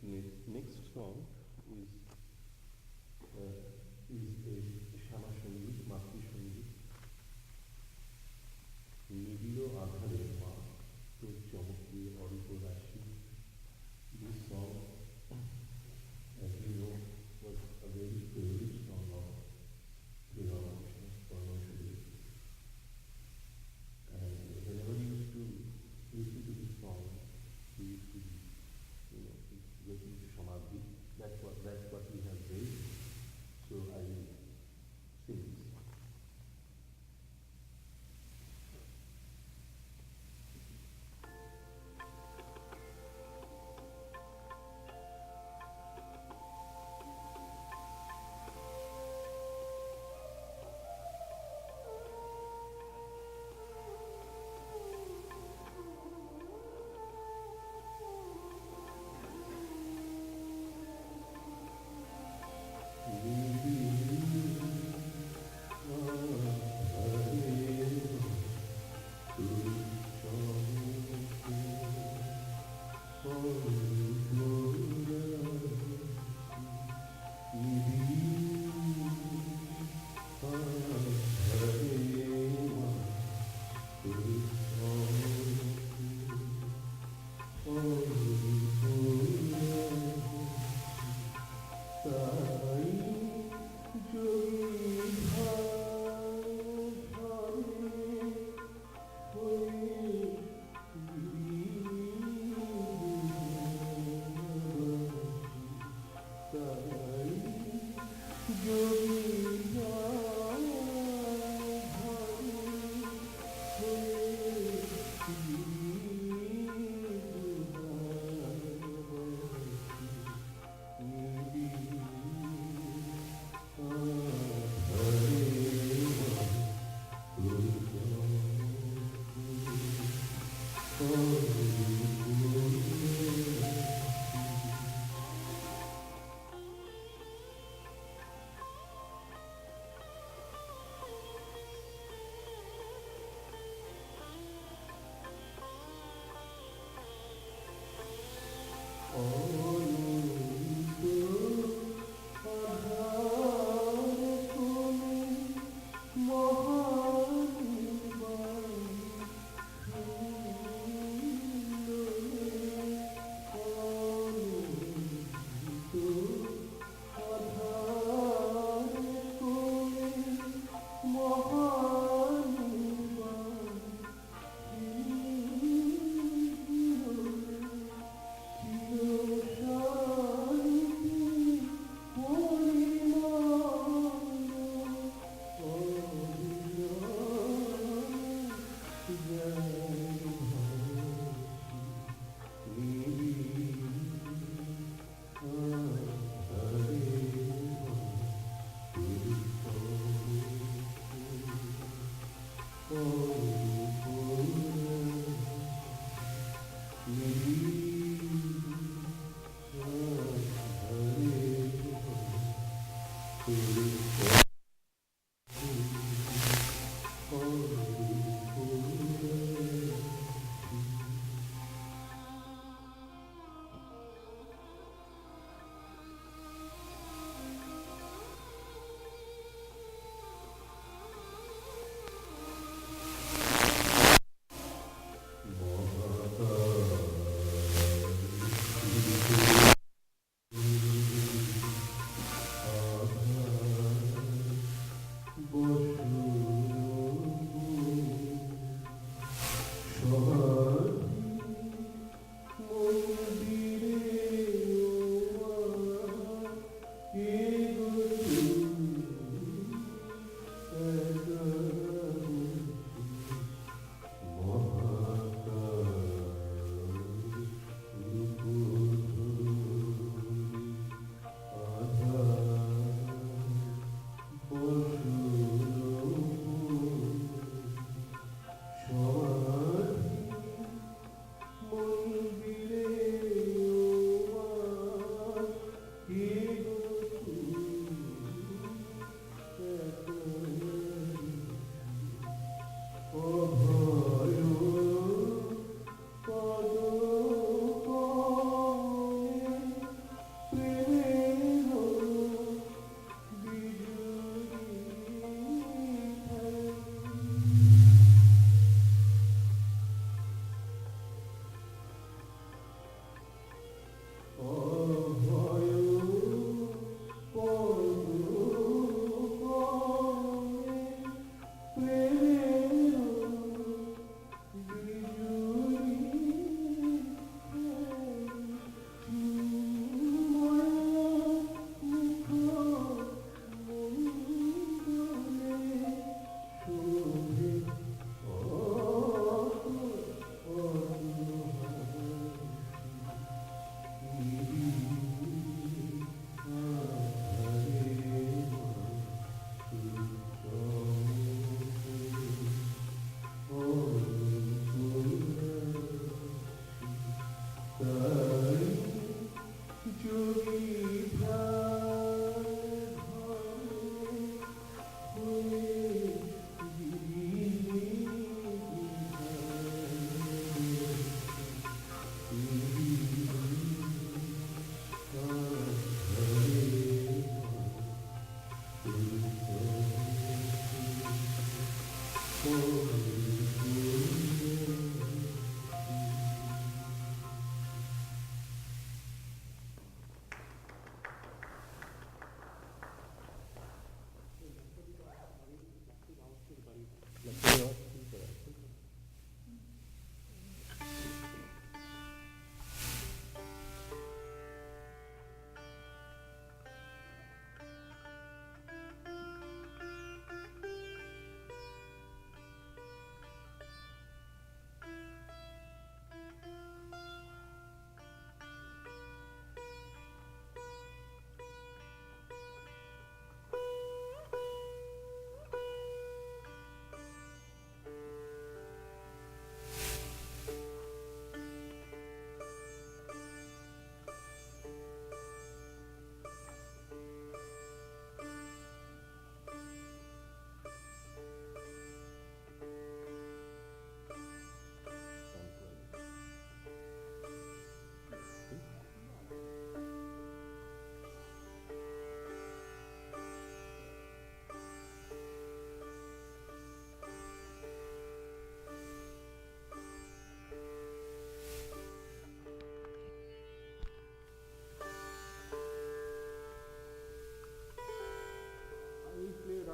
Next song is a শ্যামা সঙ্গীত, মাতৃসঙ্গীত। নিবিড় আধারে মা তোর চমকে অল্প রাশি। This song, as you know, was a very favorite song of Sri Ramakrishna's Mahimacharan. And whenever he used to listen to this song, he used to, get into samadhi. That's what we have read. So I will sing this song.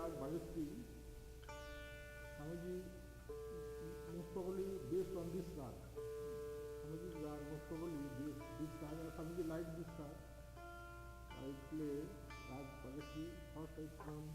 Bhagavati, Swamiji most probably based on this rag. Swamiji are most probably based this rag, and Swamiji liked this rag. I play rag Bhagavati, first I come.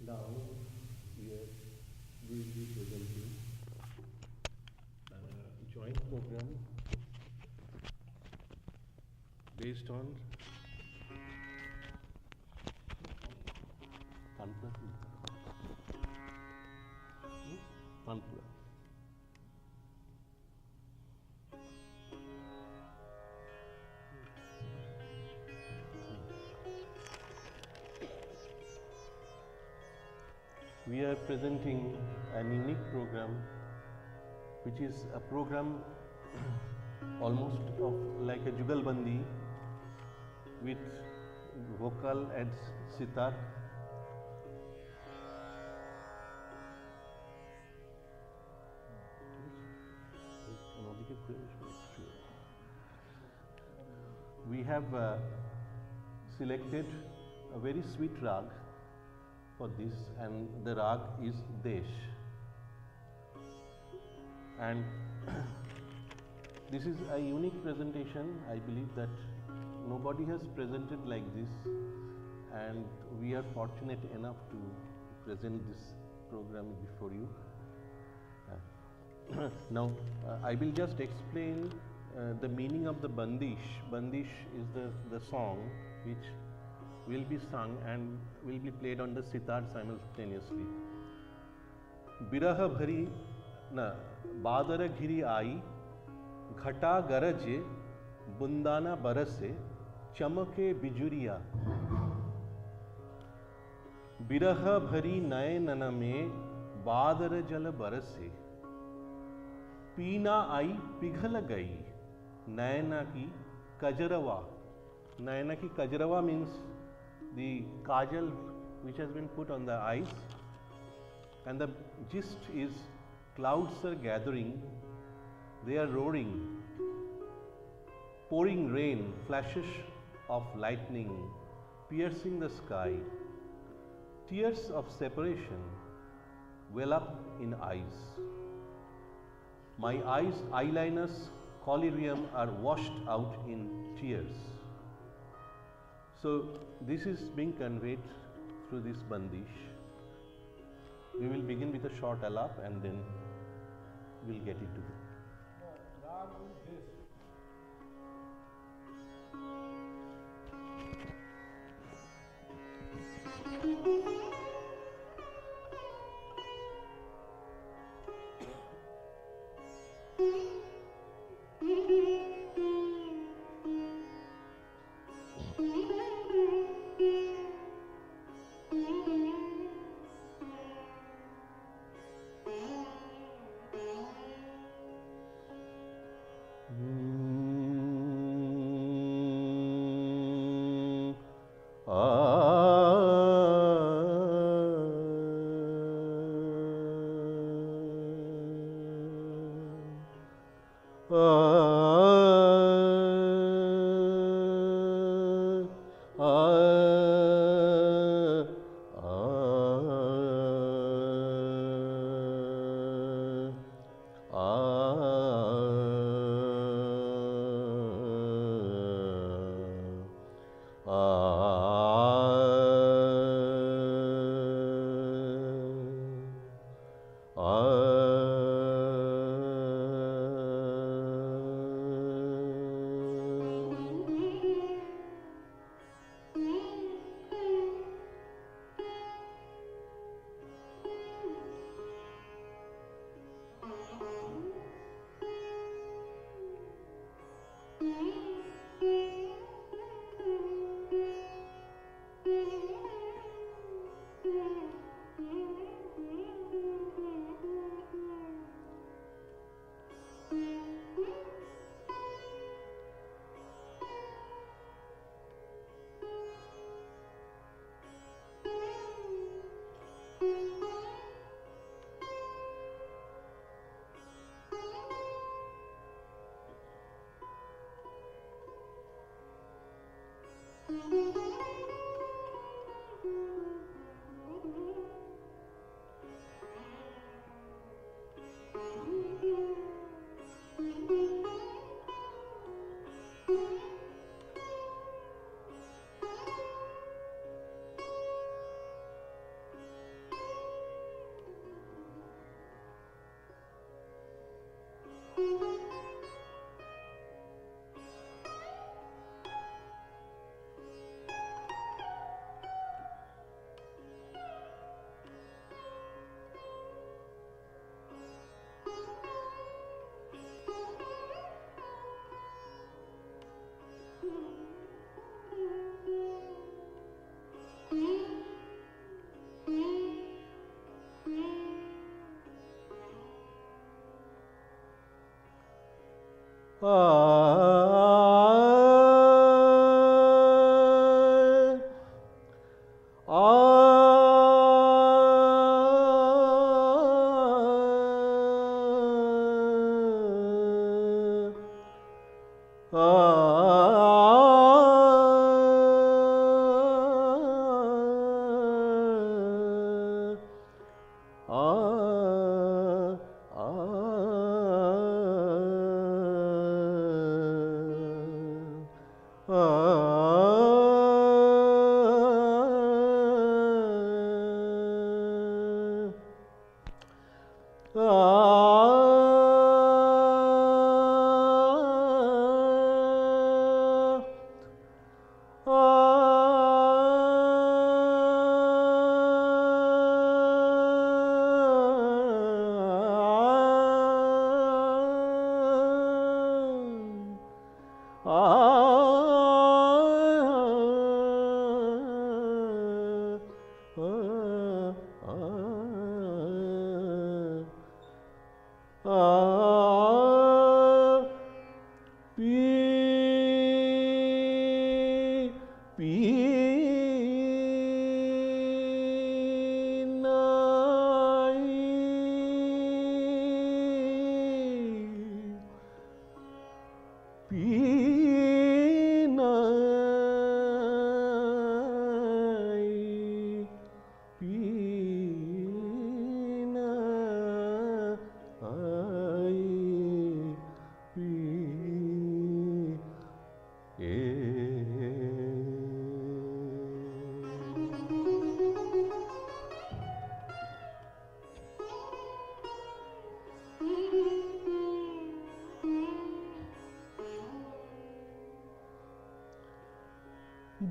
Now we will be presenting a joint program based on Tantra. We are presenting an unique program, which is a program almost of like a jugalbandi with vocal and sitar. We have selected a very sweet rag for this, and the rag is Desh. And this is a unique presentation. I believe that nobody has presented like this, and we are fortunate enough to present this program before you. Now, I will just explain the meaning of the bandish. Bandish is the song which will be sung and will be played on the sitar simultaneously. Biraha bhari na badara ghiri ai, घटा गरजे बुंदाना बरसे चमके बिजुरिया, बिरह भरी नयनन में बादर जल बरसे, पीना आई पिघल गई नयना की कजरवा. Nayana ki kajrawa means the kajal which has been put on the eyes, and the gist is clouds are gathering, they are roaring, pouring rain, flashes of lightning piercing the sky, tears of separation well up in eyes. My eyes, eyeliners, collyrium are washed out in tears. So this is being conveyed through this bandish. We will begin with a short alap and then we'll get into it. Rag is this.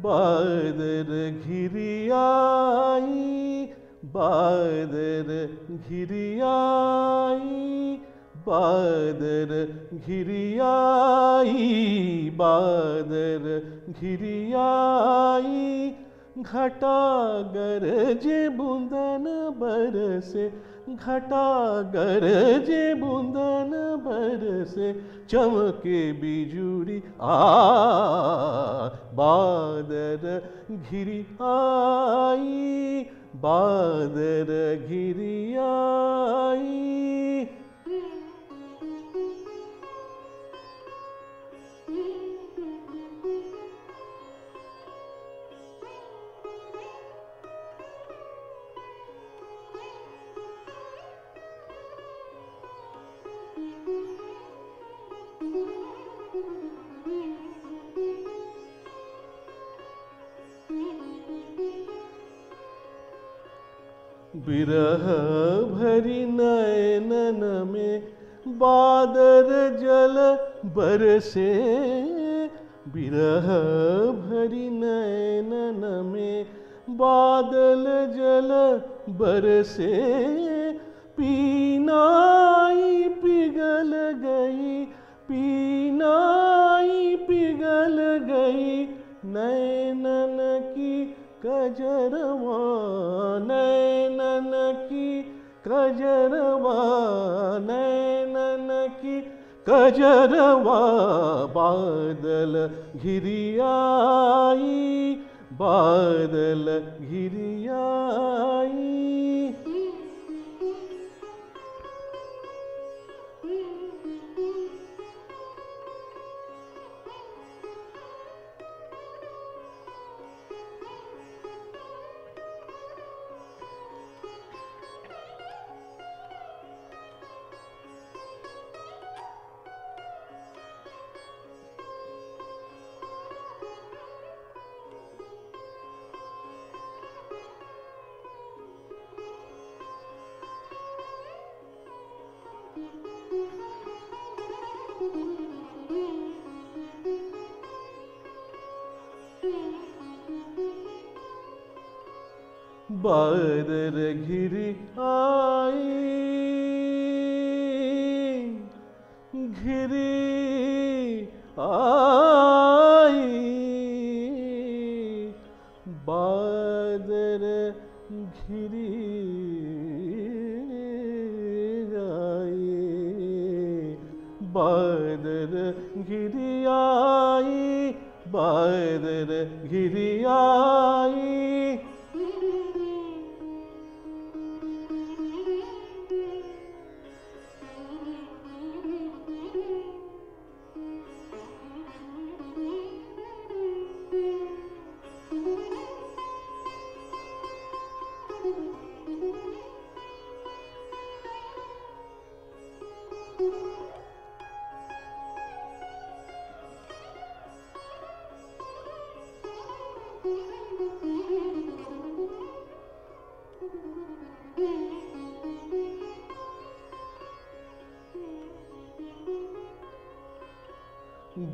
बादर घिरियाई, बादर घिरियाई, बादर घिरियाई, बादर घिरियाई, घटा गरजे बूंदन बरसे, घटा गरजे बूंदन बरसे, चमके बिजुरी बादर घिरी आई, बादर घिरी आई। बिरह भरी नयनन में बादल जल बरसे, बिरह भरी नयनन में बादल जल बरसे, पीनाई पिघल गई, पीनाई पिघल गई नैनन की कजरवा, नैनन की कजरवा, नैनन की कजरवा, बादल घिरियाई, बादल घिरियाई। बादल घिरी आई, घिरी आई, बादल घिरी आई, बादल घिरी आई, बादल घिरी आई।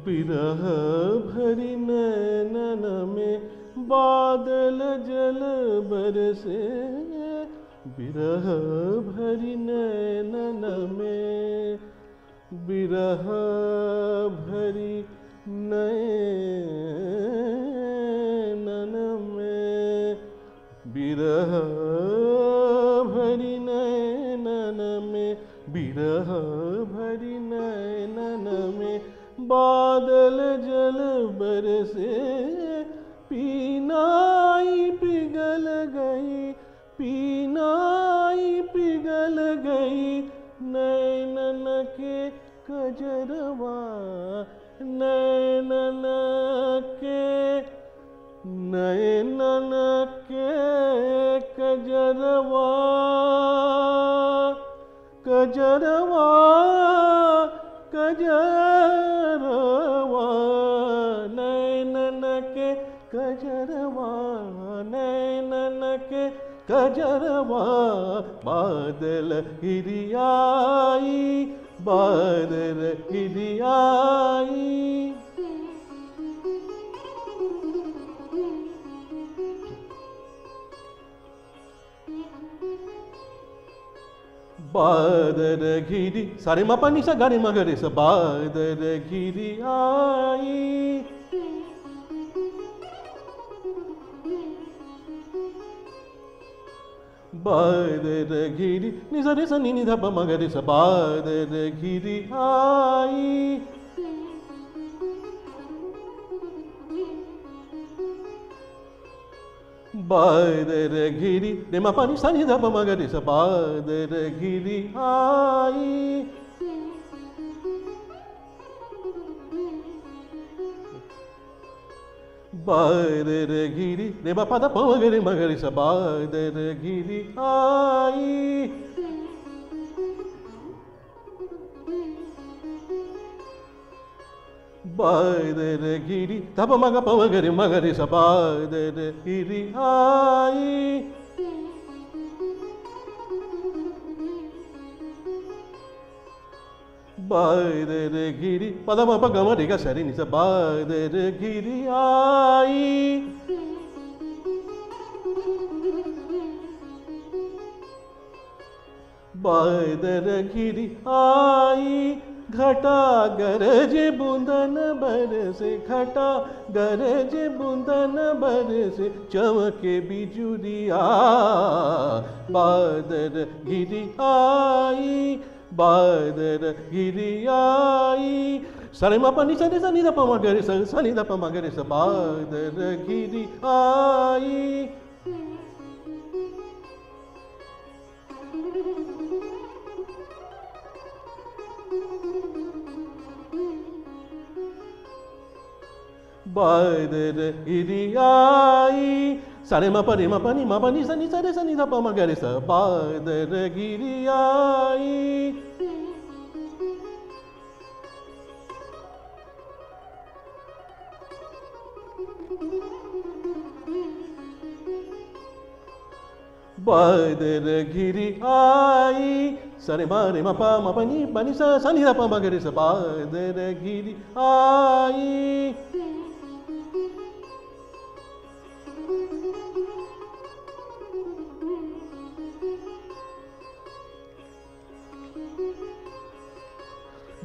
बिरह भरी नैनन में बादल जल बरसे, बिरह भरी नैनन में, बिरह भरी नैनन में, बिरह भरी नैनन में, बिरह भरी नैनन में बादल जल बरसे, पीनाई पिघल गई, पीनाई पिघल गई नैनन के कजरवा, नैनन के, नैनन के कजरवा, कजरवा, कजरवा, नैनन के कजरवा, नैनन के कजरवा, बादल घिरियाई, बादल घिरियाई। बादल घिरी, सारे मा पानी सा गारे मा गरे सा, बादल घिरी आई, बादल घिरी नि सा रे सा नि नि धा पा मा गरे सा, बादल घिरी आई, बादल घिरी रे मा पानी सा नि धा पा मा गरे सा, बादल घिरी आई, बादल घिरी रे मा पा धा पा मा गरे मा गरे सा, बादल घिरी आई, बादल घिरी धा पा मा गा पा मा गरे सा, बादल घिरी आई, Badadagiri Padama Pagamariga Sarini sa Badadagiri Ai Badadagiri Ai घटा गरजे बूंदन बरसे घटा गरजे बूंदन बरसे चमके बिजुलिया बादर गिरी आई बादर गिरी आई सरे मा पनी सरे सनी दा पमा गरे सनी दा पमा गरे स बादर गिरी आई बादर गिरी आई सरे मा पनी सनी सरे सनी दा पमा गरे स बादर गिरी आई बादर गिरी आई सरे मा रे मा पनी सा सनी दा पमा गरे स बादर गिरी आई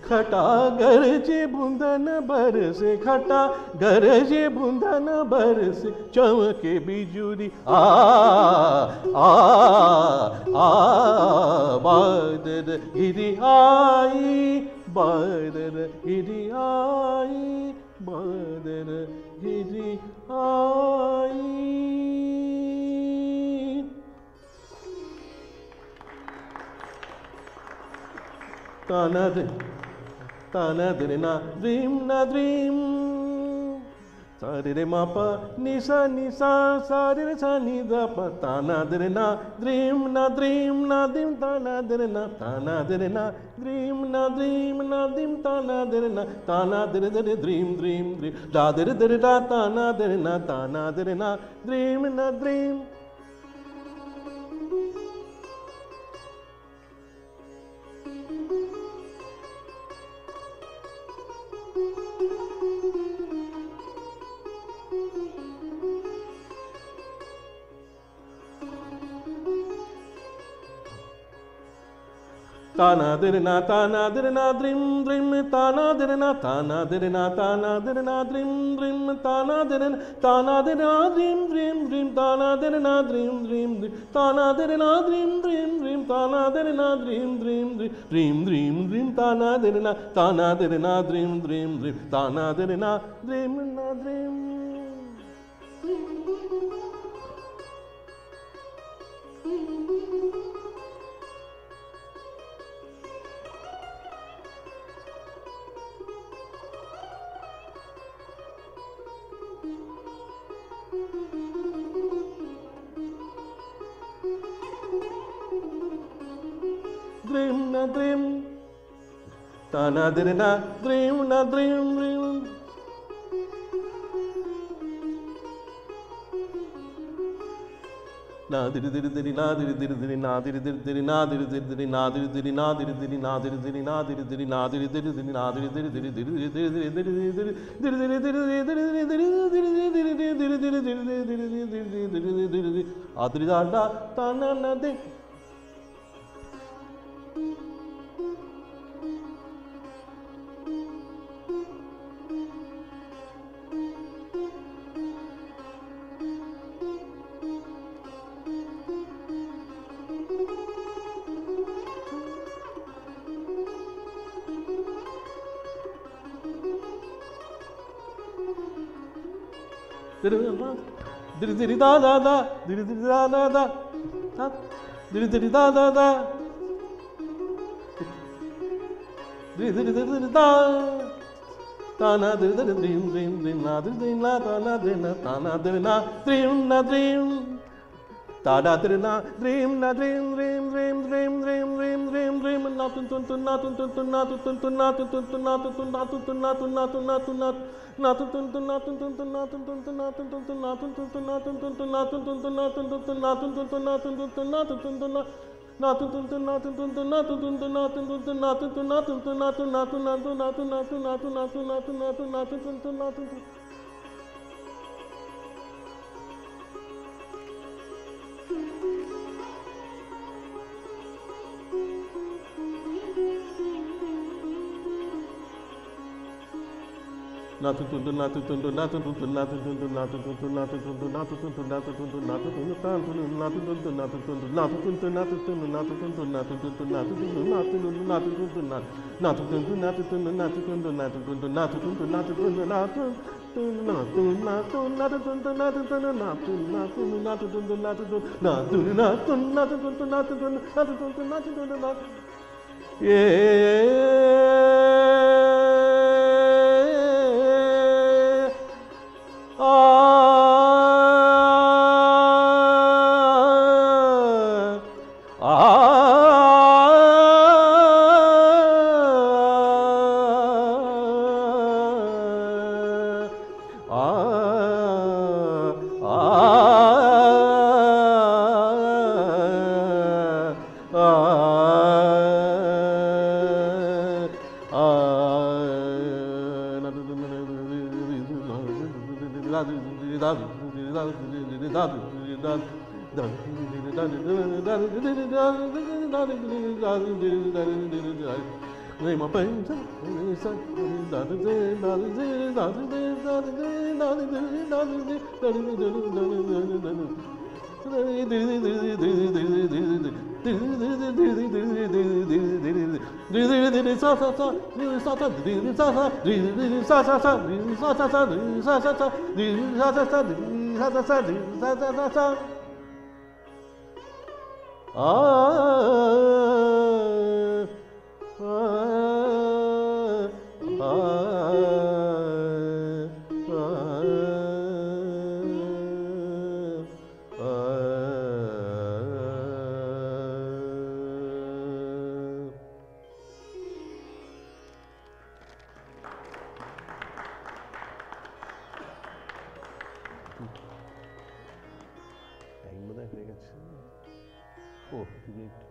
घटा गरजे बूंदन बरसे घटा गरजे बूंदन बरसे चमके बिजुली आ बादर गिरी आई बादर गिरी आई बादर गिरी आई Tana na dream Sari re ma pa nisa sari re sa ni da pa tana na dream na dim tana na dream na dim tana dream da tana na dream na dream Tana dirna dream tana dirna dream tana dirna dream tana dirna dream tana dirna dream tana dirna dream tana dirna dream tana dirna dream tana dirna dream dream tana dirna dream na diri na diri na diri na diri na diri na diri na diri na diri na diri na diri adri da tana na de diri da diri da diri da diri da tana diri dream na diri na tana diri na dream tada diri na dream na dream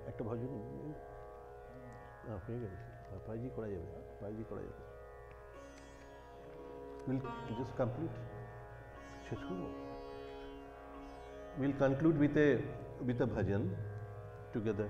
একটা ভজন হয়ে গেছে, প্রাইজই করা যাবে, প্রাইজই করা যাবে। We'll just complete. শেষ করবো। We'll conclude with a bhajan together.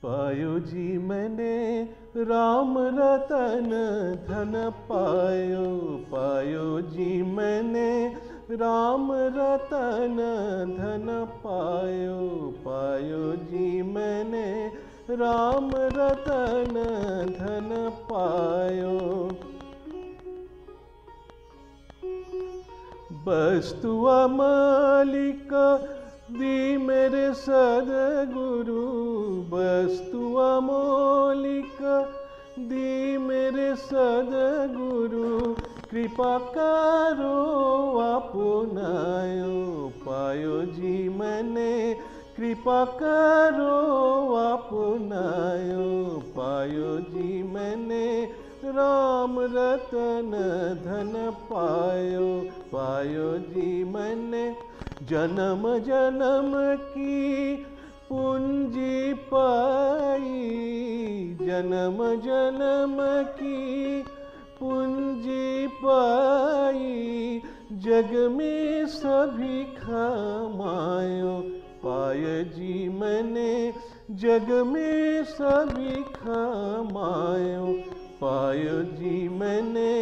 पायो जी मैंने राम रतन धन पायो, पायो जी मैंने राम रतन धन पायो, पायो जी मैंने राम रतन धन पायो। वस्तु अमालिक दी मेरे सद्गुरु, वस्तु अमोलिक दी मेरे सद्गुरु, कृपा करो अपनायो, पायो जी मैंने कृपा करो अपनायो, पायो जी मैंने राम रतन धन पायो, पायो जी मैंने जन्म जन्म की पूंजी पाई, जन्म जन्म की पूंजी पाई, जग में सभी खामायो, पाय जी मैंने जग में सभी खामायो, पायो जी मैंने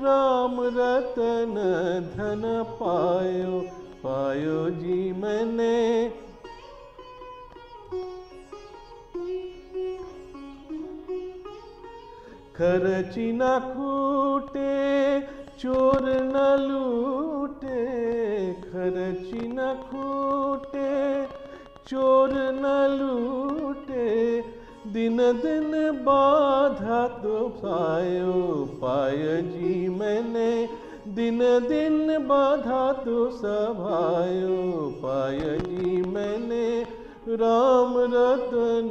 राम रतन धन पायो, पायो जी मैंने। खर्ची न खूटे चोर न लूटे, खर्ची न खूटे चोर न लूटे, दिन दिन बाधा तो पायो, पाय जी मैंने दिन दिन बाधा तो सभायो, पाय जी मैंने राम रतन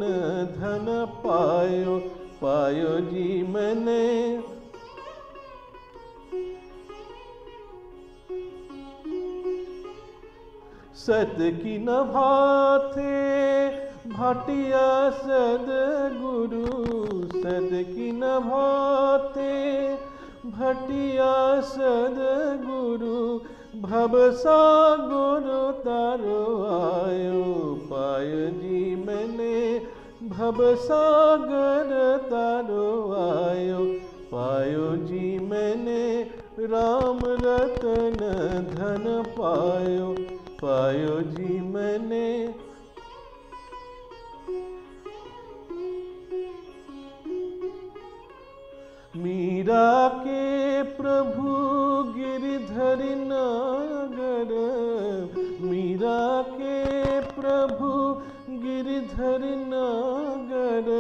धन पायो, पायो जी मैंने। सत की न भाते भाटिया सदगुरु, सत की न भाते भटिया सदगुरु, भवसागर तारो आयो, पाय जी मैंने भवसागर तारो आयो, पायो जी मैंने राम रतन धन पायो, पायो जी मैंने। मीरा के प्रभु गिरधर नागर, मीरा के प्रभु गिरधर नागर,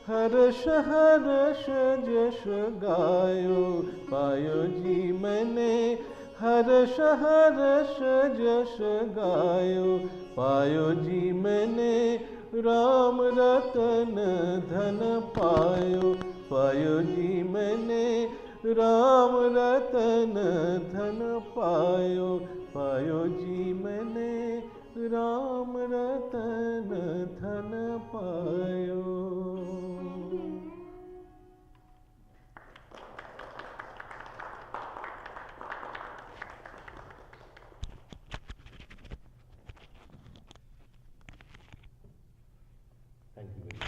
हर्ष हर्ष जश गायो, पायो जी मैंने हर्ष हर्ष जश गायो, पायो जी मैंने राम रतन धन पायो, पायो जी मैंने राम रतन धन पायो, पायो जी मैंने राम रतन धन पायो। Thank you very much.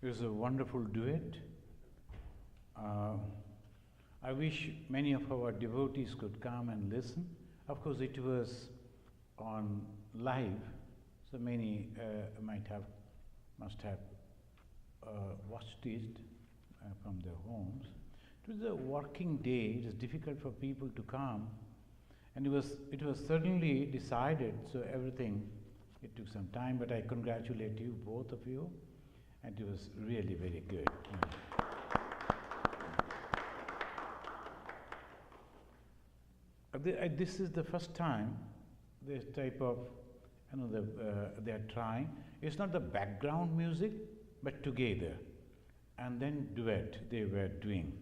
It was a wonderful duet. I wish many of our devotees could come and listen. Of course, it was on live, so many must have watched it from their homes. It was a working day. It was difficult for people to come, and it was certainly decided. So everything, it took some time, but I congratulate you, both of you, and it was really very good. This is the first time this type of, they are trying. It's not the background music, but together, and then duet they were doing.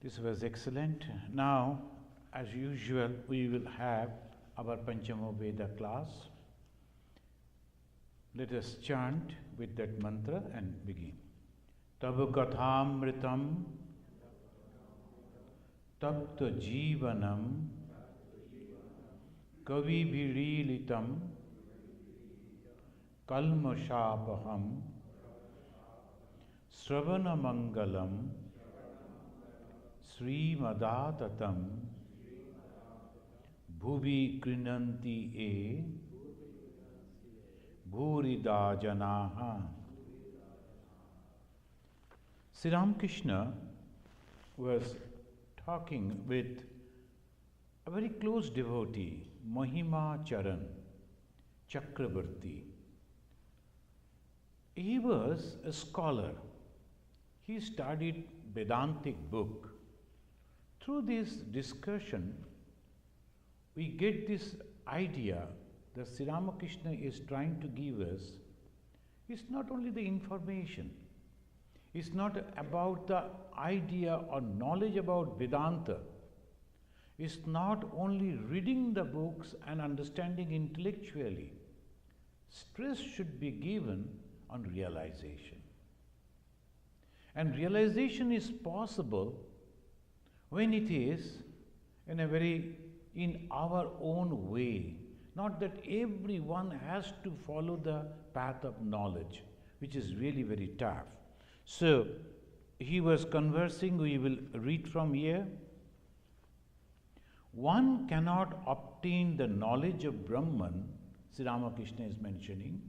This was excellent. Now, as usual, we will have our Panchama Veda class. Let us chant with that mantra and begin. Tabu kathamritam tapta jivanam kavi virilitam kalmashapaham sravana mangalam srimadatam bhuvi krinanti e bhurida janaha. Sri Ramakrishna was talking with a very close devotee, Mahimacharan, Chakravarti. He was a scholar. He studied Vedantic book. Through this discussion, we get this idea that Sri Ramakrishna is trying to give us. It's not only the information. It's not about the idea or knowledge about Vedanta. It's not only reading the books and understanding intellectually. Stress should be given on realization. And realization is possible when it is in our own way. Not that everyone has to follow the path of knowledge, which is really very tough. So, he was conversing, we will read from here. One cannot obtain the knowledge of Brahman, Sri Ramakrishna is mentioning,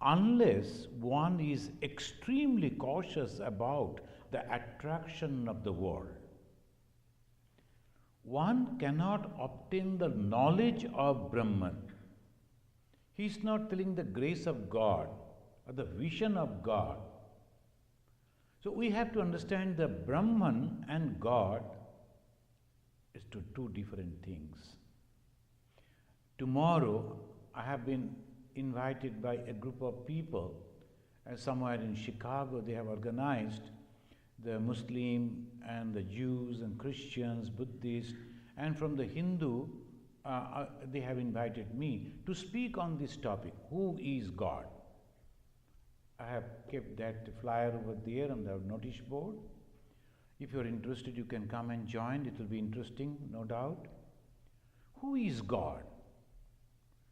unless one is extremely cautious about the attraction of the world. One cannot obtain the knowledge of Brahman. He is not telling the grace of God or the vision of God. So we have to understand that Brahman and God is two different things. Tomorrow, I have been invited by a group of people, somewhere in Chicago they have organized the Muslim and the Jews and Christians, Buddhists, and from the Hindu, they have invited me to speak on this topic, who is God? I have kept that flyer over there on the notice board. If you are interested, you can come and join. It will be interesting, no doubt. Who is God?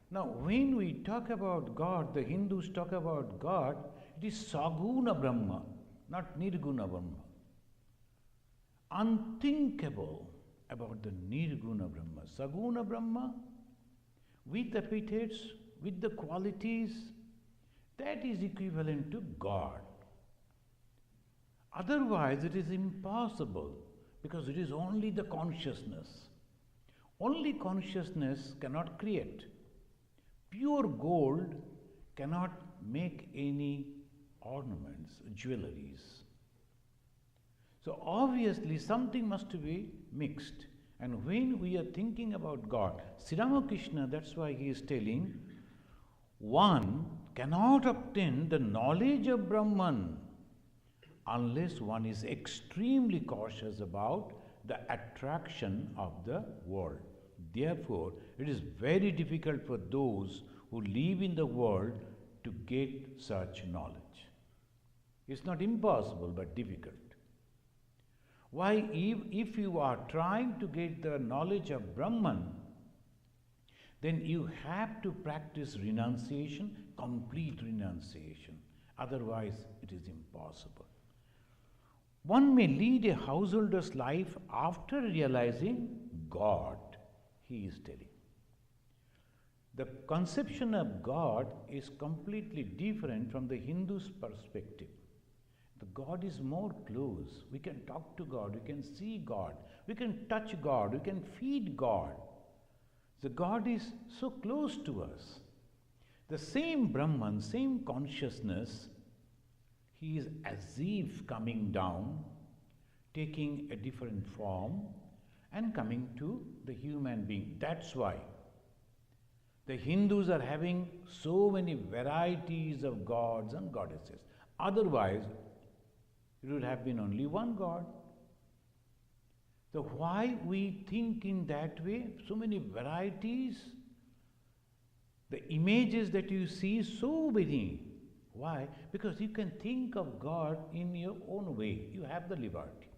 Now, when we talk about God, the Hindus talk about God, it is Saguna Brahma, not Nirguna Brahma. Unthinkable about the Nirguna Brahma. Saguna Brahma, with epithets, with the qualities, that is equivalent to God. Otherwise, it is impossible, because it is only the consciousness. Only consciousness cannot create. Pure gold cannot make any ornaments, jewelries. So obviously something must be mixed. And when we are thinking about God, Sri Ramakrishna, that's why he is telling, one cannot obtain the knowledge of Brahman unless one is extremely cautious about the attraction of the world. Therefore, it is very difficult for those who live in the world to get such knowledge. It's not impossible, but difficult. Why, if you are trying to get the knowledge of Brahman, then you have to practice renunciation, complete renunciation. Otherwise, it is impossible. One may lead a householder's life after realizing God, he is telling. The conception of God is completely different from the Hindu's perspective. The God is more close. We can talk to God, we can see God, we can touch God, we can feed God. The God is so close to us. The same Brahman, same consciousness, he is as if coming down, taking a different form and coming to the human being. That's why the Hindus are having so many varieties of gods and goddesses. Otherwise, it would have been only one God. So why we think in that way? So many varieties. The images that you see, so many. Why? Because you can think of God in your own way. You have the liberty.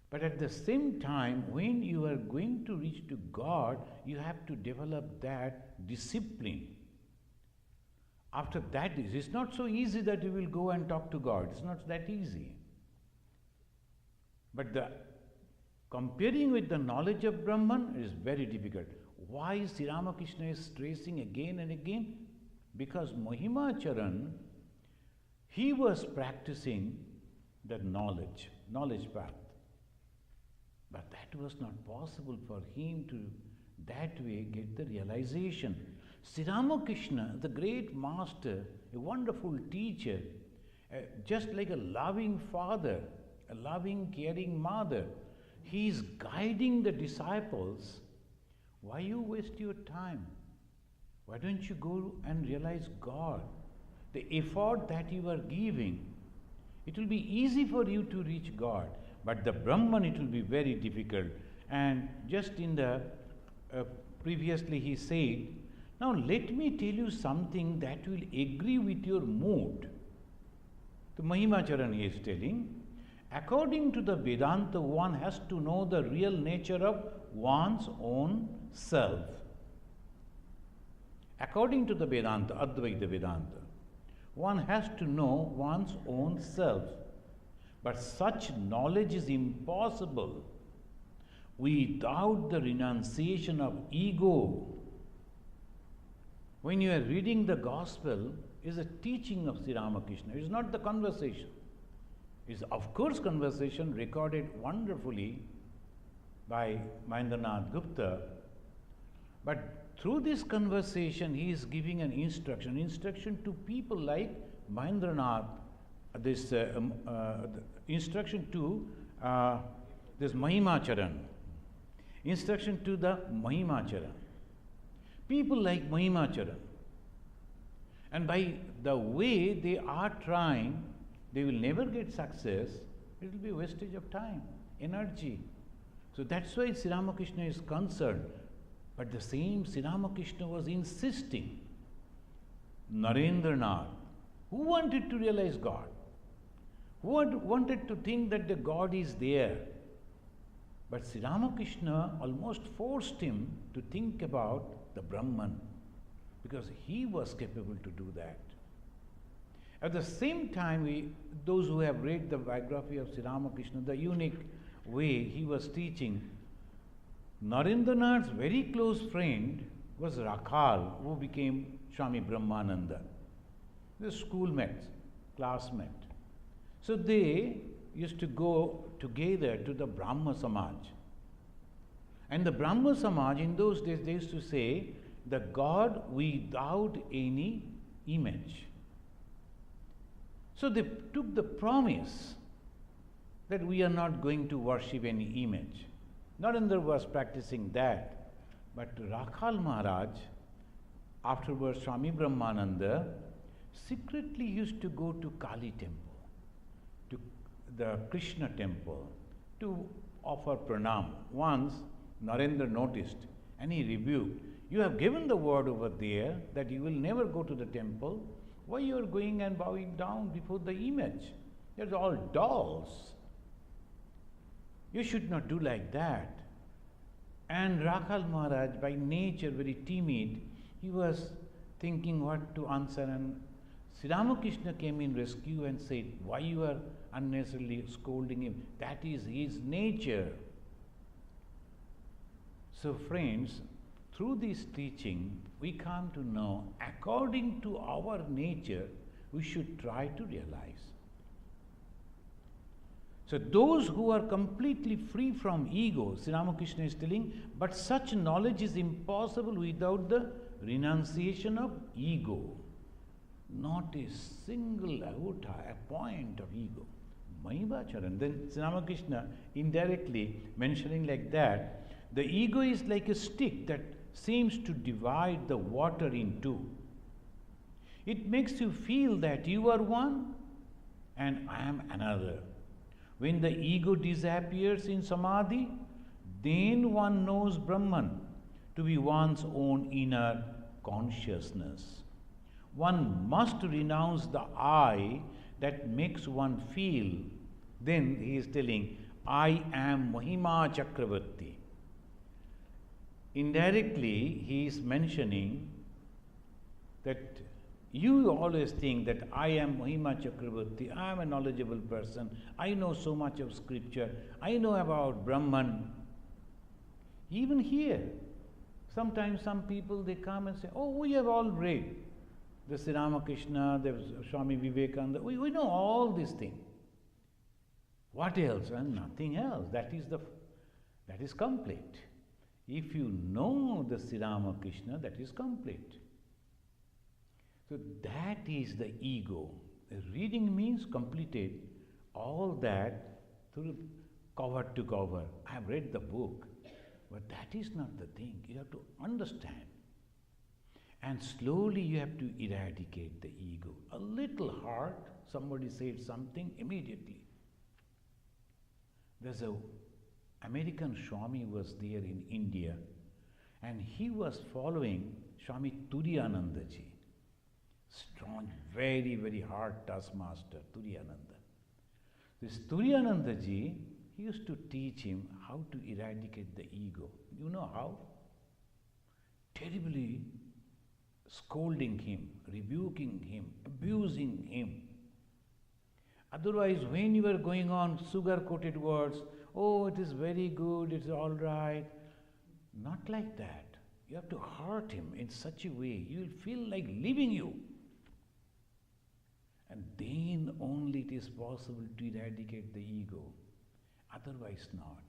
But at the same time, when you are going to reach to God, you have to develop that discipline. After that, it's not so easy that you will go and talk to God. It's not that easy. But the comparing with the knowledge of Brahman is very difficult. Why Sri Ramakrishna is stressing again and again? Because Mahimacharan, he was practicing the knowledge path. But that was not possible for him to that way get the realization. Sri Ramakrishna, the great master, a wonderful teacher, just like a loving father, a loving, caring mother, he is guiding the disciples. Why you waste your time? Why don't you go and realize God? The effort that you are giving, it will be easy for you to reach God. But the Brahman, it will be very difficult. And just in the previously he said, now let me tell you something that will agree with your mood. The Mahimacharan is telling, according to the Vedanta, one has to know the real nature of one's own self. According to the Vedanta, Advaita Vedanta, one has to know one's own self. But such knowledge is impossible without the renunciation of ego. When you are reading the Gospel, it is a teaching of Sri Ramakrishna. It is not the conversation. It is, of course, conversation recorded wonderfully by Mahendranath Gupta. But through this conversation, he is giving an instruction to people like Mahendranath, this instruction to this Mahimacharan, instruction to the Mahimacharan. People like Mahimacharan. And by the way they are trying, they will never get success. It will be wastage of time, energy. So that's why Sri Ramakrishna is concerned. But the same Sri Ramakrishna was insisting. Narendranath, who wanted to realize God? Who wanted to think that the God is there? But Sri Ramakrishna almost forced him to think about the Brahman, because he was capable to do that. At the same time, those who have read the biography of Sri Ramakrishna, the unique way he was teaching, Narendranath's very close friend was Rakhal, who became Swami Brahmananda. The schoolmates, classmate. So they used to go together to the Brahma Samaj. And the Brahma Samaj, in those days, they used to say, the God without any image. So they took the promise that we are not going to worship any image. Narendra was practicing that. But Rakhal Maharaj, afterwards Swami Brahmananda, secretly used to go to Kali temple, to the Krishna temple, to offer pranam. Once Narendra noticed and he rebuked, you have given the word over there that you will never go to the temple. Why you are going and bowing down before the image? They're all dolls. You should not do like that. And Rakhal Maharaj, by nature very timid, he was thinking what to answer, and Sri Ramakrishna came in rescue and said, why you are unnecessarily scolding him? That is his nature. So friends, through this teaching, we come to know, according to our nature, we should try to realize. So those who are completely free from ego, Sri Ramakrishna is telling, but such knowledge is impossible without the renunciation of ego. Not a single iota, a point of ego. Mahimacharan. Then Sri Ramakrishna indirectly mentioning like that, the ego is like a stick that seems to divide the water in two. It makes you feel that you are one and I am another. When the ego disappears in samadhi, then one knows Brahman to be one's own inner consciousness. One must renounce the I that makes one feel. Then he is telling, I am Mahimacharan. Indirectly, he is mentioning that you always think that I am Mahimacharan, I am a knowledgeable person, I know so much of scripture, I know about Brahman. Even here, sometimes some people they come and say, oh, we have all read the Sri Ramakrishna, the Swami Vivekananda, we know all these things. What else? And nothing else. That is complete. If you know the Sri Ramakrishna, that is complete. So that is the ego. The reading means completed all that through cover to cover. I have read the book, but that is not the thing. You have to understand. And slowly you have to eradicate the ego. A little heart, somebody said something, immediately. There's a American Swami was there in India, and he was following Swami Turiyanandaji. Strong, very, very hard taskmaster, Turiyananda. This Turiyanandaji, he used to teach him how to eradicate the ego. You know how? Terribly scolding him, rebuking him, abusing him. Otherwise, when you are going on sugar-coated words, oh, it is very good, it's all right. Not like that. You have to hurt him in such a way, you will feel like leaving you. And then only it is possible to eradicate the ego. Otherwise not.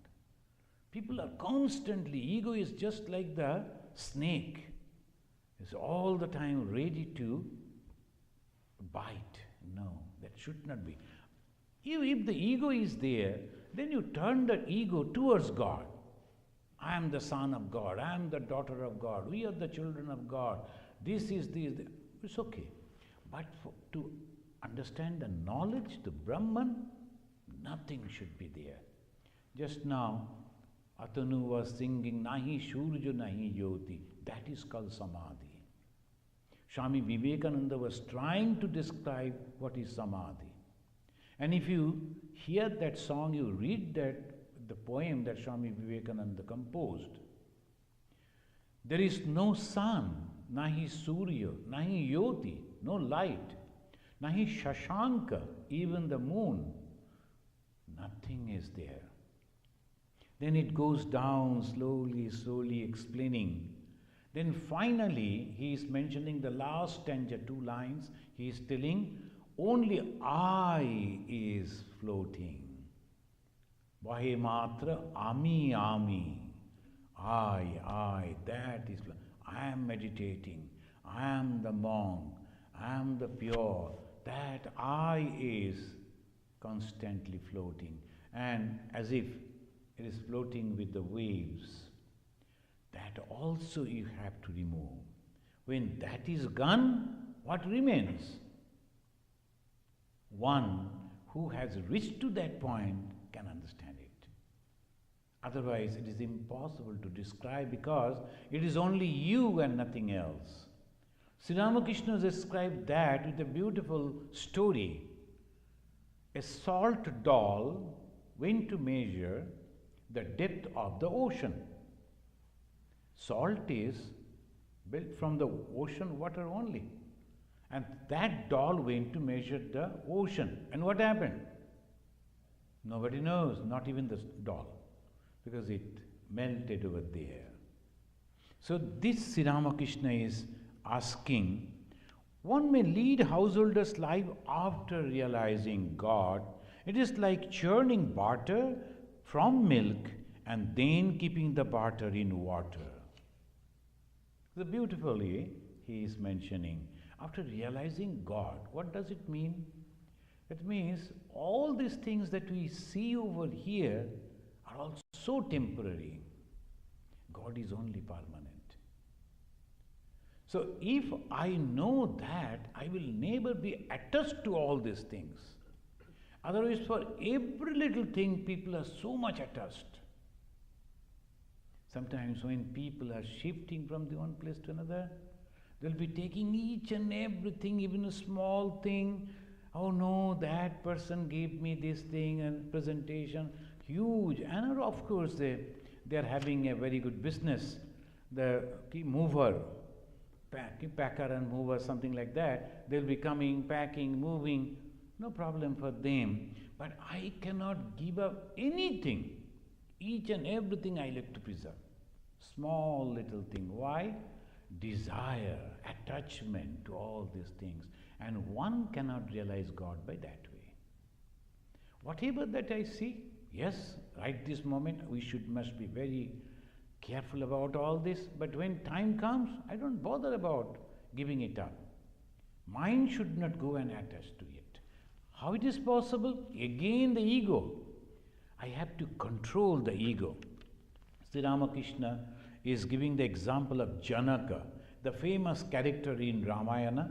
People are constantly, ego is just like the snake. It's all the time ready to bite. No, that should not be. If the ego is there, then you turn the ego towards God. I am the son of God, I am the daughter of God, we are the children of God, this is this. It's okay. But to understand the knowledge, the Brahman, nothing should be there. Just now, Atanu was singing, Nahi Shurjo Nahi Jyoti. That is called Samadhi. Swami Vivekananda was trying to describe what is Samadhi. And if you hear that song, you read the poem that Swami Vivekananda composed. There is no sun, nahi surya, nahi yoti, no light, nahi shashanka, even the moon. Nothing is there. Then it goes down slowly, slowly explaining. Then finally, he is mentioning the last stanza, 2 lines. He is telling, only I is floating. Vahe matra ami ami. I, that is, I am meditating. I am the monk. I am the pure. That I is constantly floating. And as if it is floating with the waves. That also you have to remove. When that is gone, what remains? One who has reached to that point can understand it. Otherwise, it is impossible to describe because it is only you and nothing else. Sri Ramakrishna described that with a beautiful story. A salt doll went to measure the depth of the ocean. Salt is built from the ocean water only. And that doll went to measure the ocean. And what happened? Nobody knows, not even the doll, because it melted over there. So this Sri Ramakrishna is asking, one may lead householder's life after realizing God. It is like churning butter from milk and then keeping the butter in water. So beautifully he is mentioning, after realizing God, what does it mean? It means all these things that we see over here are all so temporary. God is only permanent. So if I know that, I will never be attached to all these things. Otherwise, for every little thing, people are so much attached. Sometimes when people are shifting from the one place to another, they'll be taking each and everything, even a small thing. Oh no, that person gave me this thing and presentation, huge. And of course, they are having a very good business. The key mover, packer and mover, something like that. They'll be coming, packing, moving. No problem for them. But I cannot give up anything. Each and everything I like to preserve. Small little thing. Why? Desire, attachment to all these things. And one cannot realize God by that way. Whatever that I see, yes, right this moment we must be very careful about all this, but when time comes, I don't bother about giving it up. Mind should not go and attach to it. How it is possible? Again the ego. I have to control the ego. Sri Ramakrishna is giving the example of Janaka, the famous character in Ramayana.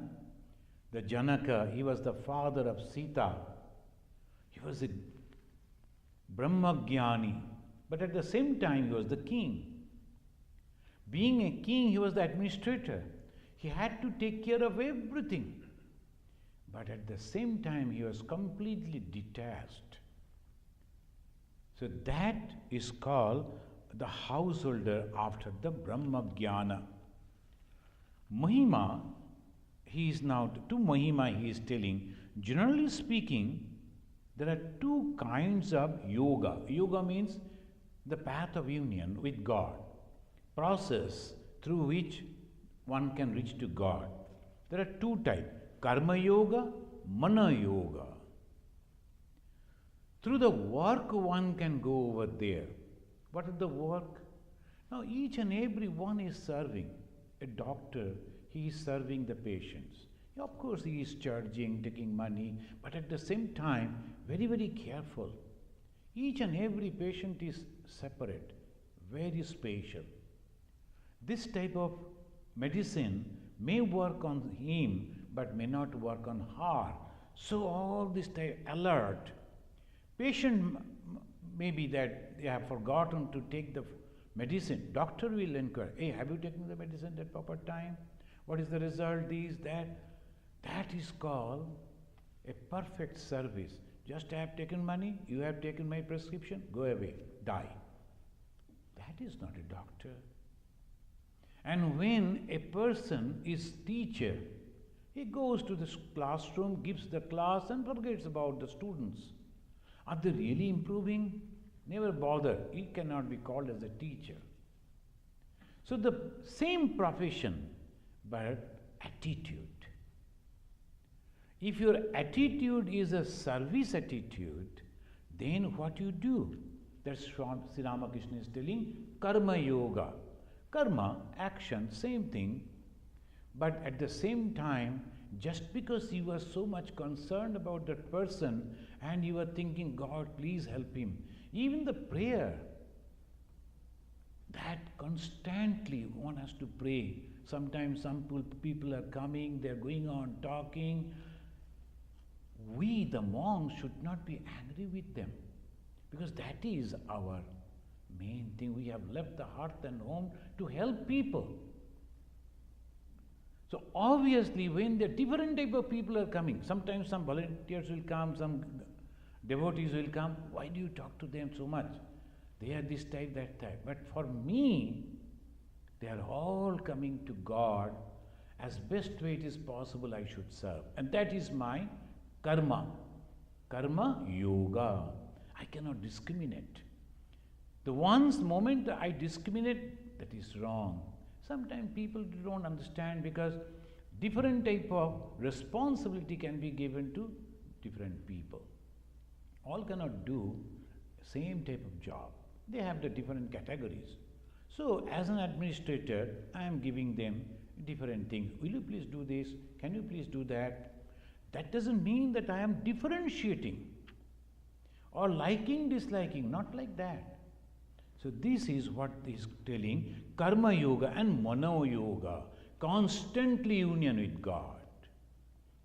The Janaka, he was the father of Sita. He was a Brahmagyani, but at the same time he was the king. Being a king, he was the administrator. He had to take care of everything. But at the same time, he was completely detached. So that is called the householder after the Brahmagyana. Mahima, he is now, to Mahima he is telling, generally speaking, there are two kinds of yoga. Yoga means the path of union with God, process through which one can reach to God. There are two types, karma yoga, mana yoga. Through the work one can go over there. What is the work? Now each and every one is serving. A doctor, he is serving the patients. Of course he is charging, taking money, but at the same time, very, very careful. Each and every patient is separate, very special. This type of medicine may work on him, but may not work on her. So all this type alert. Patient maybe that they have forgotten to take the medicine. Doctor will inquire, hey, have you taken the medicine at proper time? What is the result? This, that. That is called a perfect service. Just I have taken money, you have taken my prescription, go away, die. That is not a doctor. And when a person is teacher, he goes to the classroom, gives the class and forgets about the students. Are they really improving? Never bother. He cannot be called as a teacher. So the same profession, but attitude. If your attitude is a service attitude, then what you do? That's what Sri Ramakrishna is telling, karma yoga. Karma, action, same thing, but at the same time, just because you are so much concerned about that person and you are thinking, God, please help him, even the prayer, that constantly one has to pray. Sometimes some people are coming, they are going on talking. We, the monks, should not be angry with them, because that is our main thing. We have left the hearth and home to help people. So obviously when the different type of people are coming, sometimes some volunteers will come, some devotees will come, why do you talk to them so much? They are this type, that type. But for me, they are all coming to God, as best way it is possible I should serve. And that is my karma. Karma yoga. I cannot discriminate. The moment I discriminate, that is wrong. Sometimes people don't understand because different type of responsibility can be given to different people. All cannot do same type of job. They have the different categories. So as an administrator, I am giving them different things. Will you please do this? Can you please do that? That doesn't mean that I am differentiating or liking, disliking, not like that. So this is what is telling karma yoga and mano yoga, constantly union with God.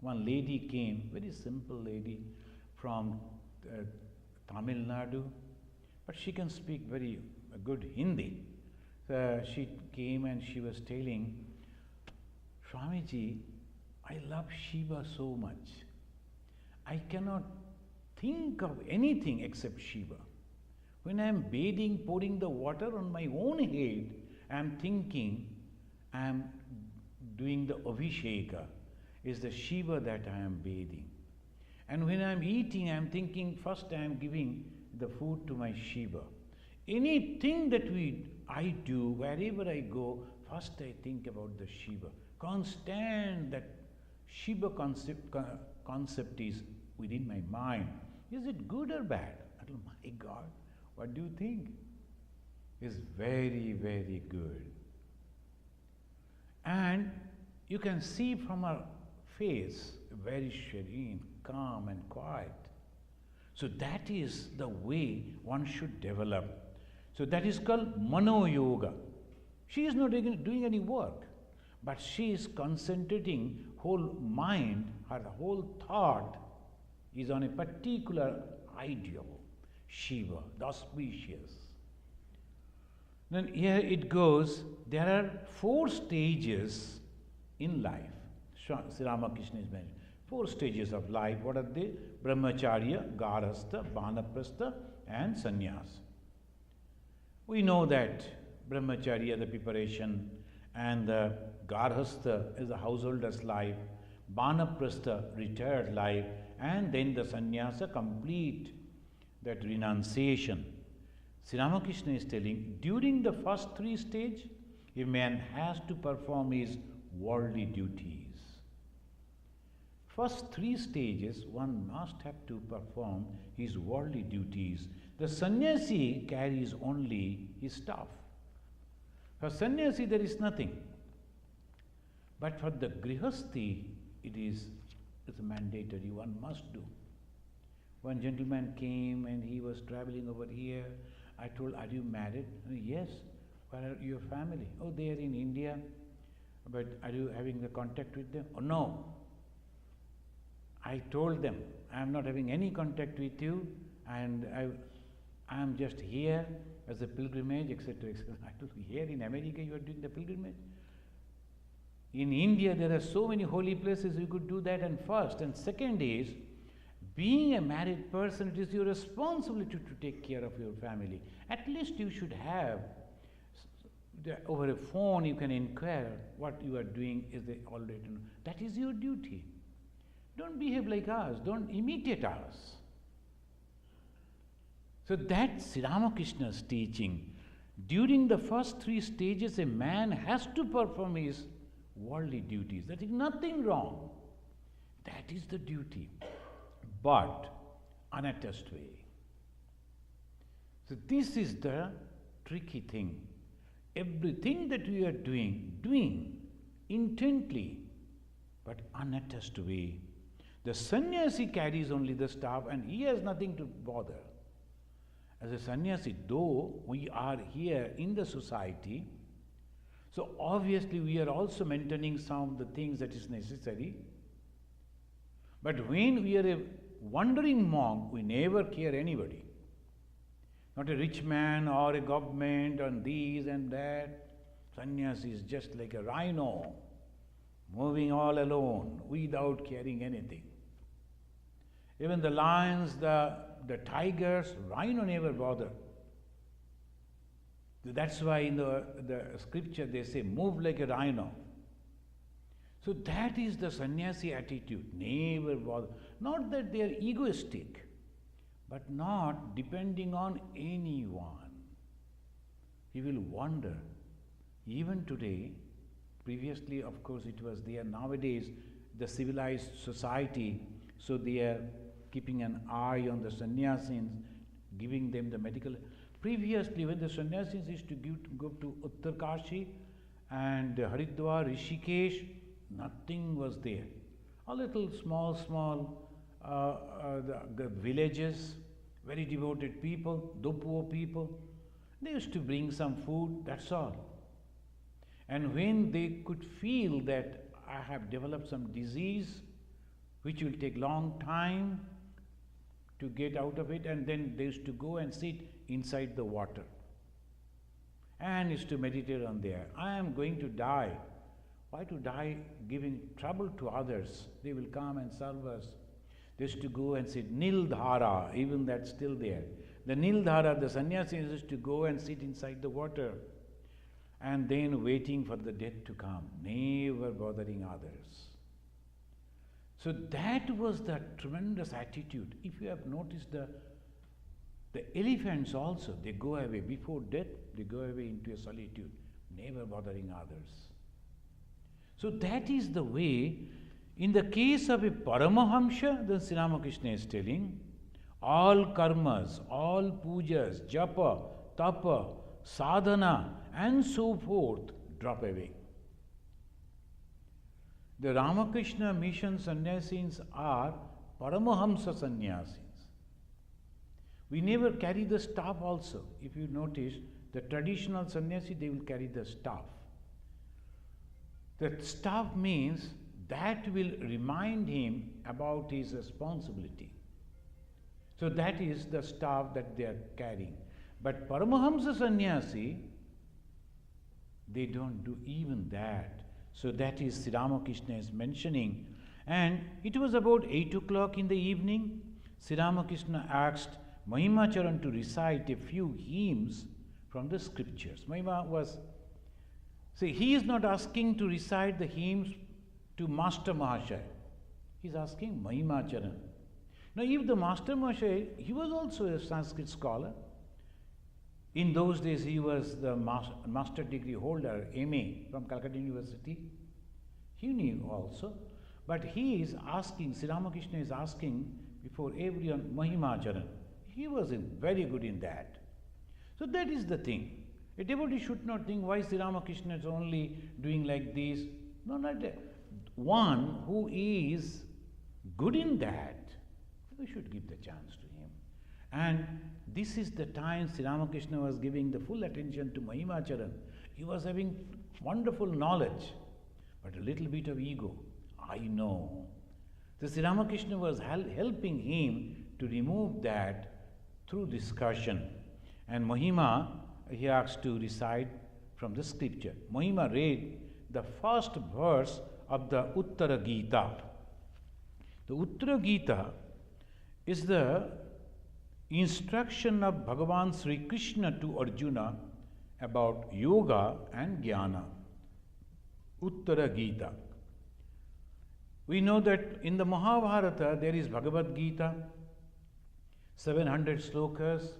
One lady came, very simple lady from Tamil Nadu, but she can speak very good Hindi. She came and she was telling, Swamiji, I love Shiva so much. I cannot think of anything except Shiva. When I am bathing, pouring the water on my own head, I am thinking, I am doing the Abhisheka, is the Shiva that I am bathing. And when I am eating, I am thinking, first I am giving the food to my Shiva. Anything that I do, wherever I go, first I think about the Shiva. Constant that Shiva concept is within my mind. Is it good or bad? Oh my God, what do you think? It's very, very good. And you can see from her face, very serene, calm and quiet. So that is the way one should develop. So that is called Mano Yoga. She is not doing any work, but she is concentrating whole mind, her whole thought is on a particular ideal, Shiva, the auspicious. Then here it goes, there are 4 stages in life. Sri Ramakrishna is mentioning 4 stages of life. What are they? Brahmacharya, Garhastha, Vanaprastha and Sannyas. We know that Brahmacharya, the preparation, and the Garhastha is the householder's life, Vanaprastha, retired life, and then the Sannyasa, complete that renunciation. Sri Ramakrishna is telling, during the first 3 stages, a man has to perform his worldly duties. First 3 stages, one must have to perform his worldly duties. The sannyasi carries only his staff. For sannyasi, there is nothing. But for the grihasthi, it's mandatory, one must do. One gentleman came and he was traveling over here. I told, are you married? Yes. Where are your family? Oh, they are in India. But are you having the contact with them? Oh, no. I told them, I am not having any contact with you, and I am just here as a pilgrimage, etc., etc. I told you, here in America you are doing the pilgrimage. In India there are so many holy places, you could do that. And first, and second is, being a married person, it is your responsibility to take care of your family. At least you should have, over a phone you can inquire what you are doing, is they already know. That is your duty. Don't behave like us, don't imitate us. So that's Sri Ramakrishna's teaching. During the first 3 stages, a man has to perform his worldly duties. There is nothing wrong. That is the duty. But unattached way. So this is the tricky thing. Everything that we are doing intently, but unattached way. The sannyasi carries only the staff and he has nothing to bother. As a sannyasi, though we are here in the society, so obviously we are also maintaining some of the things that is necessary. But when we are a wandering monk, we never care anybody. Not a rich man or a government and this and that. Sannyasi is just like a rhino, moving all alone without caring anything. Even the lions, the tigers, rhino never bother. That's why in the scripture they say, move like a rhino. So that is the sannyasi attitude. Never bother. Not that they are egoistic, but not depending on anyone. He will wonder. Even today, previously of course it was there, nowadays the civilized society, so they are keeping an eye on the sannyasis, giving them the medical. Previously when the sannyasis used to go to Uttarkashi and Haridwar, Rishikesh, nothing was there. A little small the villages, very devoted people, though poor people, they used to bring some food, that's all. And when they could feel that I have developed some disease which will take long time to get out of it, and then they used to go and sit inside the water and used to meditate on there. I am going to die. Why to die giving trouble to others? They will come and serve us. They used to go and sit Nildhara, even that's still there. The Nildhara, the sannyasis used to go and sit inside the water and then waiting for the death to come, never bothering others. So that was the tremendous attitude. If you have noticed the elephants also, they go away before death, they go away into a solitude, never bothering others. So that is the way. In the case of a Paramahamsa, the Sri Ramakrishna is telling, all karmas, all pujas, japa, tapa, sadhana, and so forth drop away. The Ramakrishna mission sannyasis are Paramahamsa sannyasis. We never carry the staff also. If you notice, the traditional sannyasi, they will carry the staff. The staff means that will remind him about his responsibility. So that is the staff that they are carrying. But Paramahamsa sannyasi, they don't do even that. So that is Sri Ramakrishna is mentioning. And it was about 8 o'clock in the evening. Sri Ramakrishna asked Mahimacharan to recite a few hymns from the scriptures. Mahima was, see, he is not asking to recite the hymns to Master Mahashaya. He is asking Mahimacharan. Now if the Master Mahashaya, he was also a Sanskrit scholar. In those days he was the master degree holder, MA from Calcutta University. He knew also. But he is asking, Sri Ramakrishna is asking before everyone, Mahimacharan. He was very good in that. So that is the thing. A devotee should not think why Sri Ramakrishna is only doing like this. No, not that. One who is good in that, we should give the chance to him. And this is the time Sri Ramakrishna was giving the full attention to Mahimacharan. He was having wonderful knowledge, but a little bit of ego. I know. So Sri Ramakrishna was helping him to remove that through discussion. And Mahima, he asked to recite from the scripture. Mahima read the first verse of the Uttara Gita. The Uttara Gita is the instruction of Bhagavan Sri Krishna to Arjuna about yoga and jnana. Uttara Gita. We know that in the Mahabharata there is Bhagavad Gita, 700 slokas.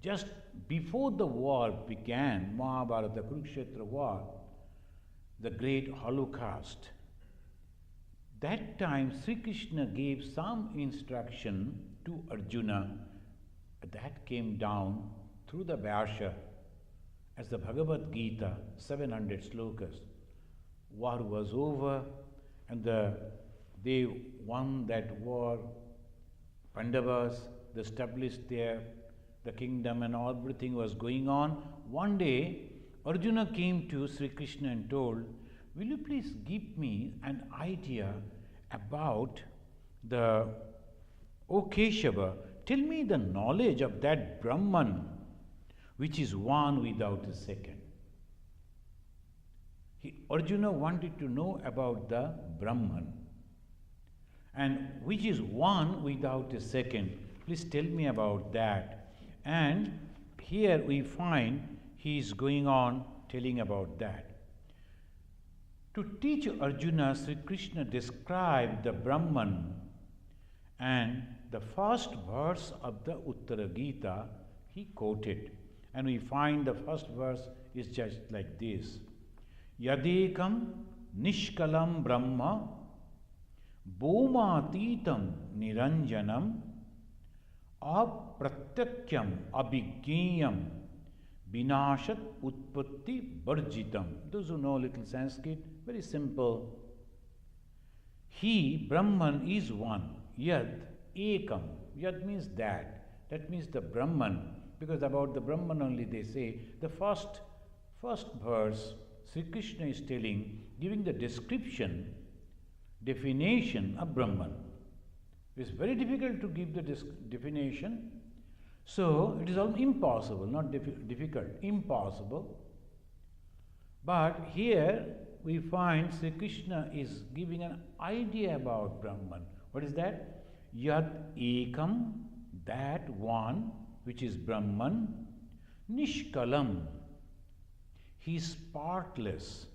Just before the war began, Mahabharata, Kurukshetra war, the great Holocaust, that time Sri Krishna gave some instruction to Arjuna that came down through the Vyasa as the Bhagavad Gita, 700 slokas. War was over and they won that war. Pandavas, they established the kingdom and everything was going on. One day, Arjuna came to Sri Krishna and told, will you please give me an idea about O Keshava, tell me the knowledge of that Brahman which is one without a second. Arjuna wanted to know about the Brahman and which is one without a second. Please tell me about that. And here we find he is going on telling about that. To teach Arjuna, Sri Krishna described the Brahman, and the first verse of the Uttara Gita he quoted. And we find the first verse is just like this. Yadekam nishkalam brahma bhomatitam niranjanam apratyakyam abhigyeyam vinashat utpatti varjitam. Those who know little Sanskrit, very simple. He, Brahman, is one. Yad ekam. Yad means that. That means the Brahman. Because about the Brahman only they say. The first verse, Sri Krishna is telling, giving the description, definition of Brahman. It's very difficult to give the definition. So it is all impossible, not difficult, impossible. But here we find Sri Krishna is giving an idea about Brahman. What is that? Yad ekam, that one, which is Brahman. Nishkalam, he is partless.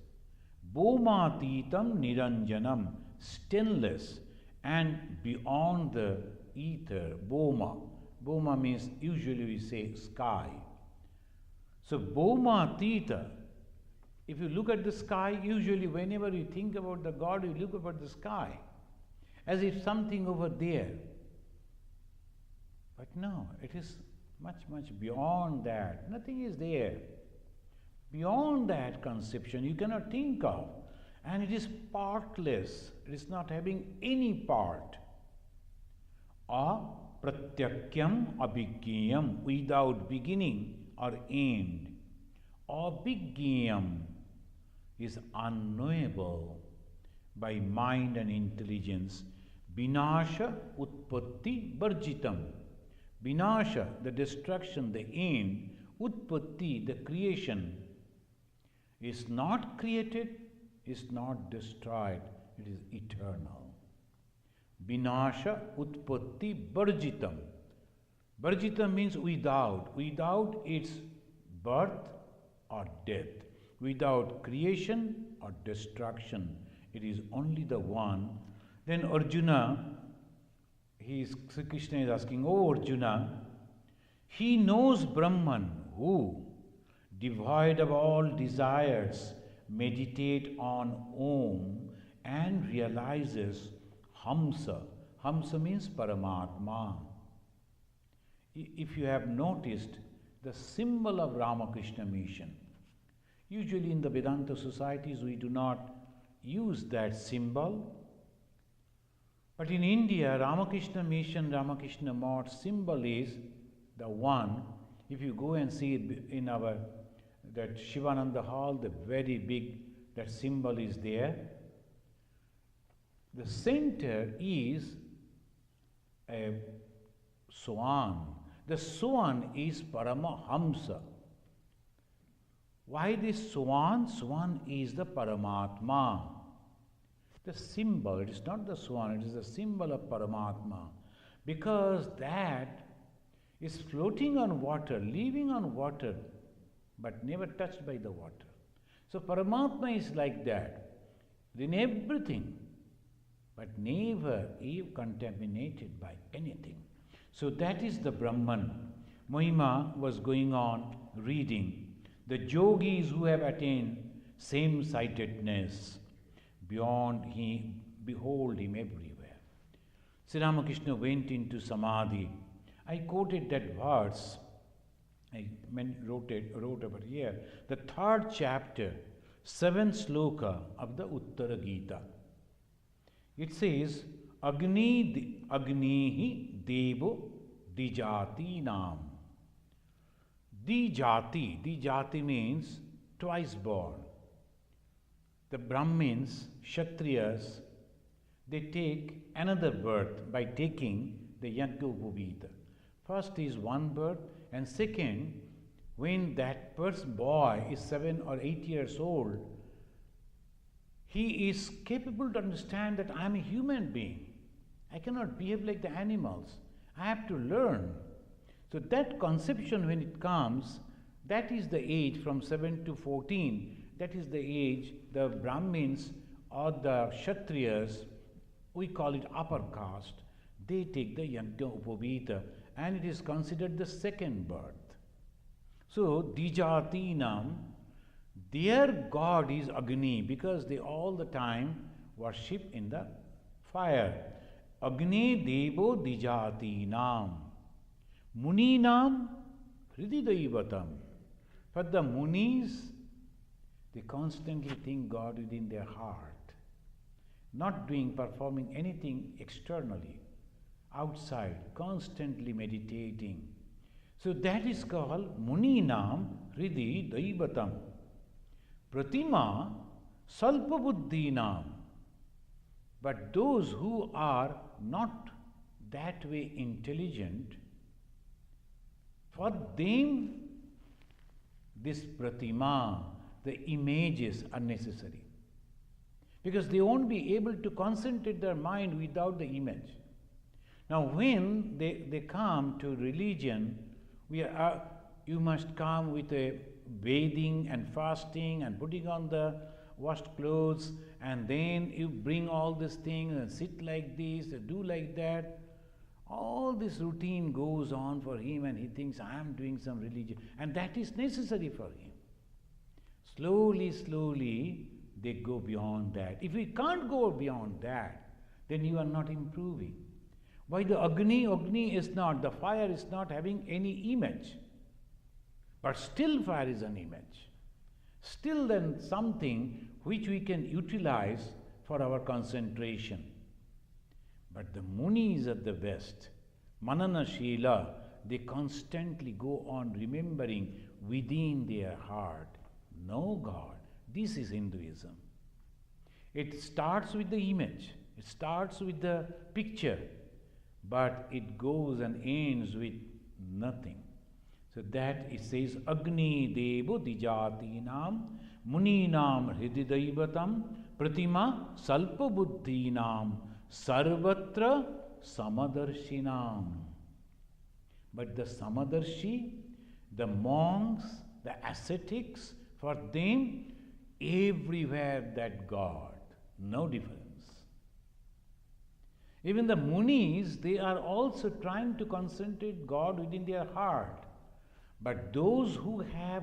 Bhomatitam niranjanam, stainless and beyond the ether. Bhoma. Bhoma means, usually we say sky. So Bhomatita, if you look at the sky, usually whenever you think about the God, you look about the sky as if something over there. But no, it is much, much beyond that. Nothing is there. Beyond that conception, you cannot think of. And it is partless. It is not having any part. Pratyakyam abhigyeyam, without beginning or end. Abhigyeyam is unknowable by mind and intelligence. Vinasha utpatti varjitam. Vinasha, the destruction, the end. Utpatti, the creation, is not created, is not destroyed, it is eternal. Vinasha utpatti varjitam. Varjitam means without its birth or death, without creation or destruction. It is only the one. Then Arjuna, Sri Krishna is asking, oh Arjuna, he knows Brahman who, devoid of all desires, meditate on Om and realizes Hamsa. Hamsa means Paramatma. If you have noticed, the symbol of Ramakrishna mission, usually in the Vedanta societies we do not use that symbol. But in India, Ramakrishna mission, Ramakrishna Math symbol is the one. If you go and see it in that Shivananda hall, the very big, that symbol is there. The center is a swan. The swan is Paramahamsa. Why this swan? Swan is the Paramatma. The symbol, it is not the swan, it is the symbol of Paramatma. Because that is floating on water, living on water, but never touched by the water. So Paramatma is like that, in everything, but never contaminated by anything. So that is the Brahman. Mahima was going on reading. The yogis who have attained same-sightedness, beyond him, behold him everywhere. Sri Ramakrishna went into Samadhi. I quoted that verse, I wrote over here, the 3rd chapter, 7th sloka of the Uttara Gita. It says, Agnihi Devo Dijati Nam. Dijati means twice born. The Brahmins, Kshatriyas, they take another birth by taking the Yajna-upavita. First is one birth, and second, when that boy is 7 or 8 years old, he is capable to understand that I am a human being. I cannot behave like the animals. I have to learn. So that conception, when it comes, that is the age from 7 to 14. that is the age the Brahmins or the Kshatriyas, we call it upper caste, they take the Yajna Upavita and it is considered the second birth. So, Dijatinam, their god is Agni because they all the time worship in the fire. Agni Devo Dijatinam. Muninam Hrididaivatam. For the Munis, they constantly think God within their heart, not performing anything externally, outside, constantly meditating. So that is called Muninam Hridi Daivatam. Pratima Salpabuddhinam. But those who are not that way intelligent, for them this Pratima, the images are necessary. Because they won't be able to concentrate their mind without the image. Now when they come to religion, you must come with a bathing and fasting and putting on the washed clothes, and then you bring all these things and sit like this, do like that. All this routine goes on for him and he thinks, I am doing some religion. And that is necessary for him. Slowly, slowly, they go beyond that. If we can't go beyond that, then you are not improving. Why the Agni is not, the fire is not having any image. But still fire is an image. Still then something which we can utilize for our concentration. But the Munis at the West, Manana Shila, they constantly go on remembering within their heart, no God. This is Hinduism. It starts with the image, it starts with the picture, but it goes and ends with nothing. So that it says, Agni Devo Dijatinam, Muninam Hrididaivatam, Pratima Salpa Buddhinam, Sarvatra Samadarshinam. But the Samadarshi, the monks, the ascetics, for them, everywhere that God, no difference. Even the Munis, they are also trying to concentrate God within their heart. But those who have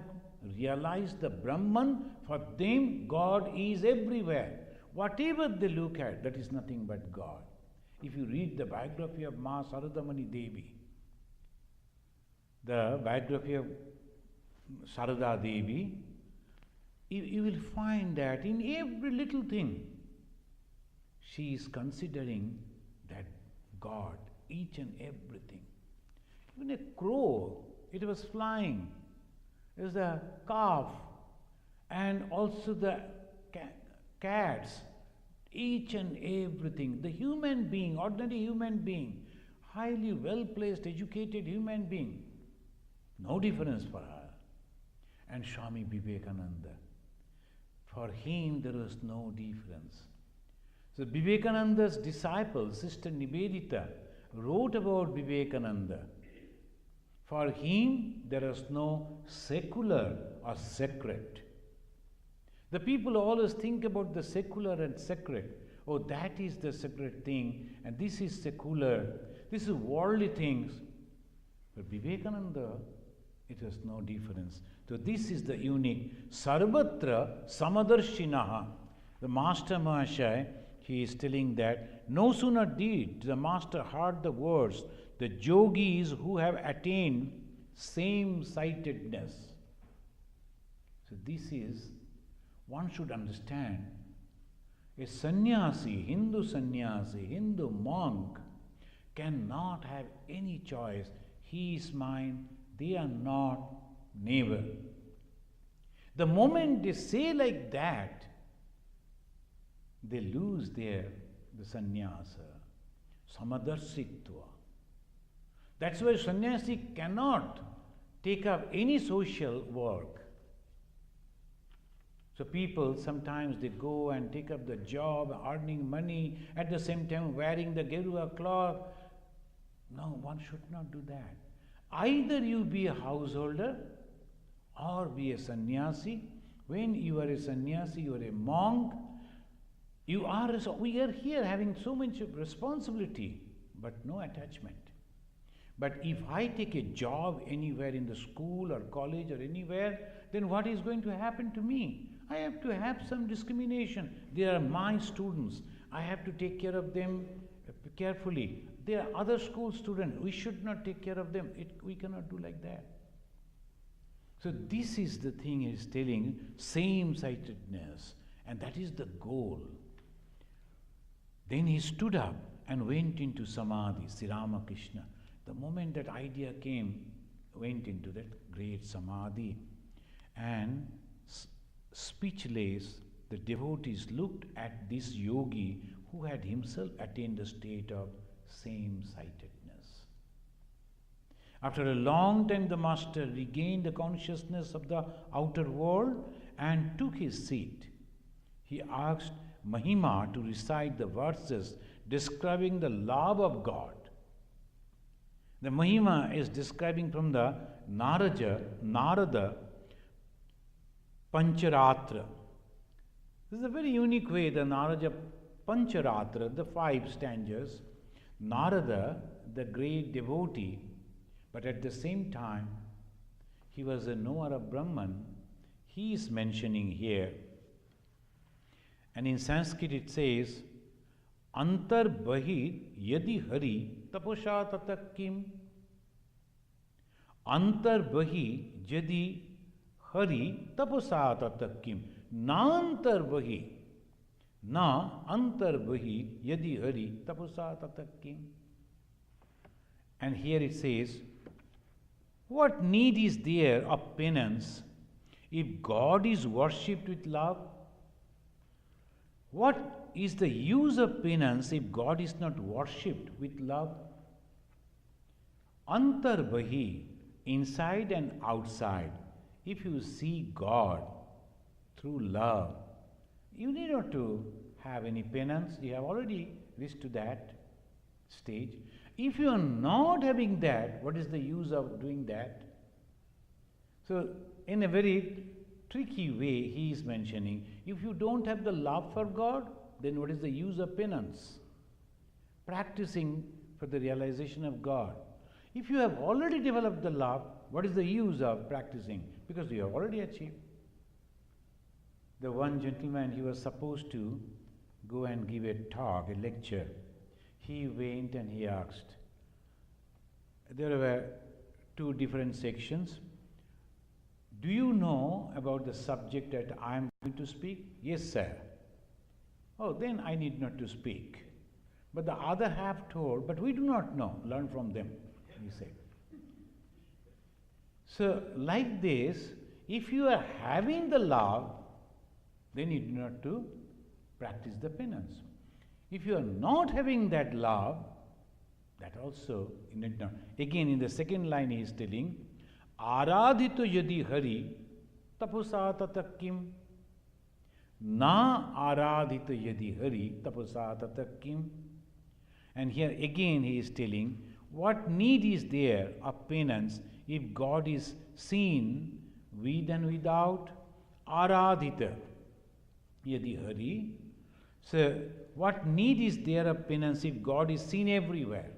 realized the Brahman, for them God is everywhere. Whatever they look at, that is nothing but God. If you read the biography of Ma Saradamani Devi, the biography of Sarada Devi, you will find that in every little thing, she is considering that God, each and everything. Even a crow, it was flying. There was a calf, and also the cats, each and everything. The human being, ordinary human being, highly well-placed, educated human being, no difference for her. And Swami Vivekananda, for him there was no difference. So Vivekananda's disciple, Sister Nivedita, wrote about Vivekananda. For him, there is no secular or sacred. The people always think about the secular and sacred. Oh, that is the sacred thing, and this is secular. This is worldly things. But Vivekananda, it has no difference. So this is the unique. Sarvatra Samadarshinaha. The Master Mahashaya, he is telling that no sooner did the Master heard the words, the yogis who have attained same-sightedness. So this is, one should understand, a sannyasi, Hindu monk cannot have any choice. He is mine, they are not, never. The moment they say like that, they lose the sannyasa, samadarsitva. That's why sannyasi cannot take up any social work. So people, sometimes they go and take up the job, earning money, at the same time wearing the Gerua cloth. No, one should not do that. Either you be a householder, or be a sannyasi, When you are a sannyasi, you are a monk, we are here having so much responsibility, but no attachment. But if I take a job anywhere in the school or college or anywhere, then what is going to happen to me? I have to have some discrimination. They are my students. I have to take care of them carefully. They are other school students. We should not take care of them. We cannot do like that. So this is the thing he is telling, same-sightedness, and that is the goal. Then he stood up and went into samadhi, Sri Ramakrishna. The moment that idea came, went into that great samadhi, and speechless, the devotees looked at this yogi who had himself attained the state of same-sightedness. After a long time, the master regained the consciousness of the outer world and took his seat. He asked Mahima to recite the verses describing the love of God. The Mahima is describing from the Narada Pancharatra. This is a very unique way, the Narada Pancharatra, the 5 stanzas. Narada, the great devotee, but at the same time, he was a knower of Brahman. He is mentioning here. And in Sanskrit it says, Antar Bahir Yadi Hari Taposha Tatakim. Antar Bahir Yadi Hari Taposha Tatakim. Na Antar Bahir. Na Antar Bahir Yadi Hari Taposha Tatakim. And here it says, what need is there of penance if God is worshipped with love? What is the use of penance if God is not worshipped with love? Antar Bahi, inside and outside, if you see God through love, you need not to have any penance. You have already reached to that stage. If you are not having that, what is the use of doing that? So, in a very tricky way, he is mentioning, if you don't have the love for God, then what is the use of penance? Practicing for the realization of God. If you have already developed the love, what is the use of practicing? Because you have already achieved. The one gentleman, he was supposed to go and give a talk, a lecture. He went and he asked. There were 2 different sections. Do you know about the subject that I am going to speak? Yes, sir. Oh, then I need not to speak. But the other half told, but we do not know. Learn from them, he said. So, like this, if you are having the love, then you do not to practice the penance. If you are not having that love, that also, again in the second line he is telling, Aradhito yadi hari tapusa tatakim. Na aradhito yadi hari tapusa tatakim. And here again he is telling, what need is there of penance if God is seen with and without? Aradhita yadi hari. So, what need is there of penance if God is seen everywhere?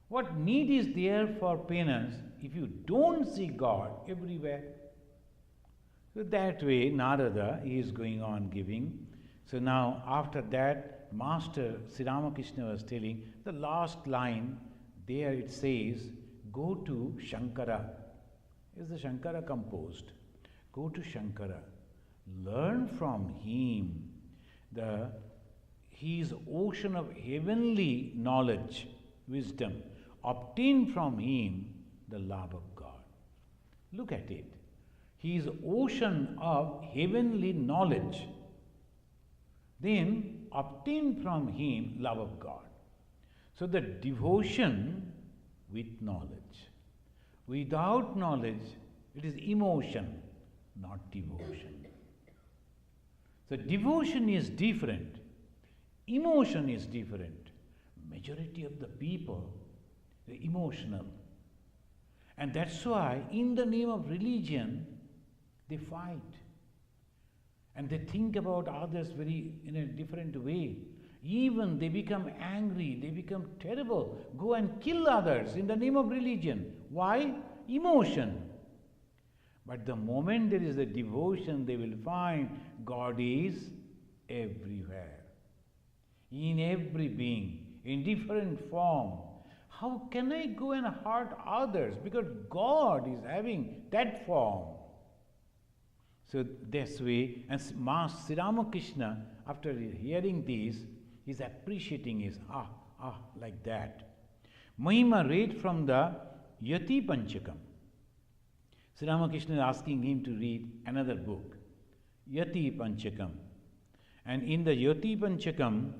What need is there for penance if you don't see God everywhere? So that way, Narada is going on giving. So now, after that, Master Sri Ramakrishna was telling, the last line, there it says, go to Shankara. Is the Shankara composed? Go to Shankara. Learn from him his ocean of heavenly knowledge, wisdom. Obtain from him the love of God. Look at it. He is ocean of heavenly knowledge. Then obtain from him love of God. So the devotion with knowledge. Without knowledge, it is emotion, not devotion. So devotion is different. Emotion is different. Majority of the people, they're emotional. And that's why in the name of religion, They fight. And they think about others in a different way. Even they become angry, they become terrible, go and kill others in the name of religion. Why? Emotion. But the moment there is a devotion, they will find God is everywhere, in every being, in different form. How can I go and hurt others? Because God is having that form. So this way, and Master Ramakrishna, after hearing this, is appreciating his like that. Mahima read from the Yati Panchakam. Sri Ramakrishna is asking him to read another book, Yati Panchakam. And in the Yati Panchakam,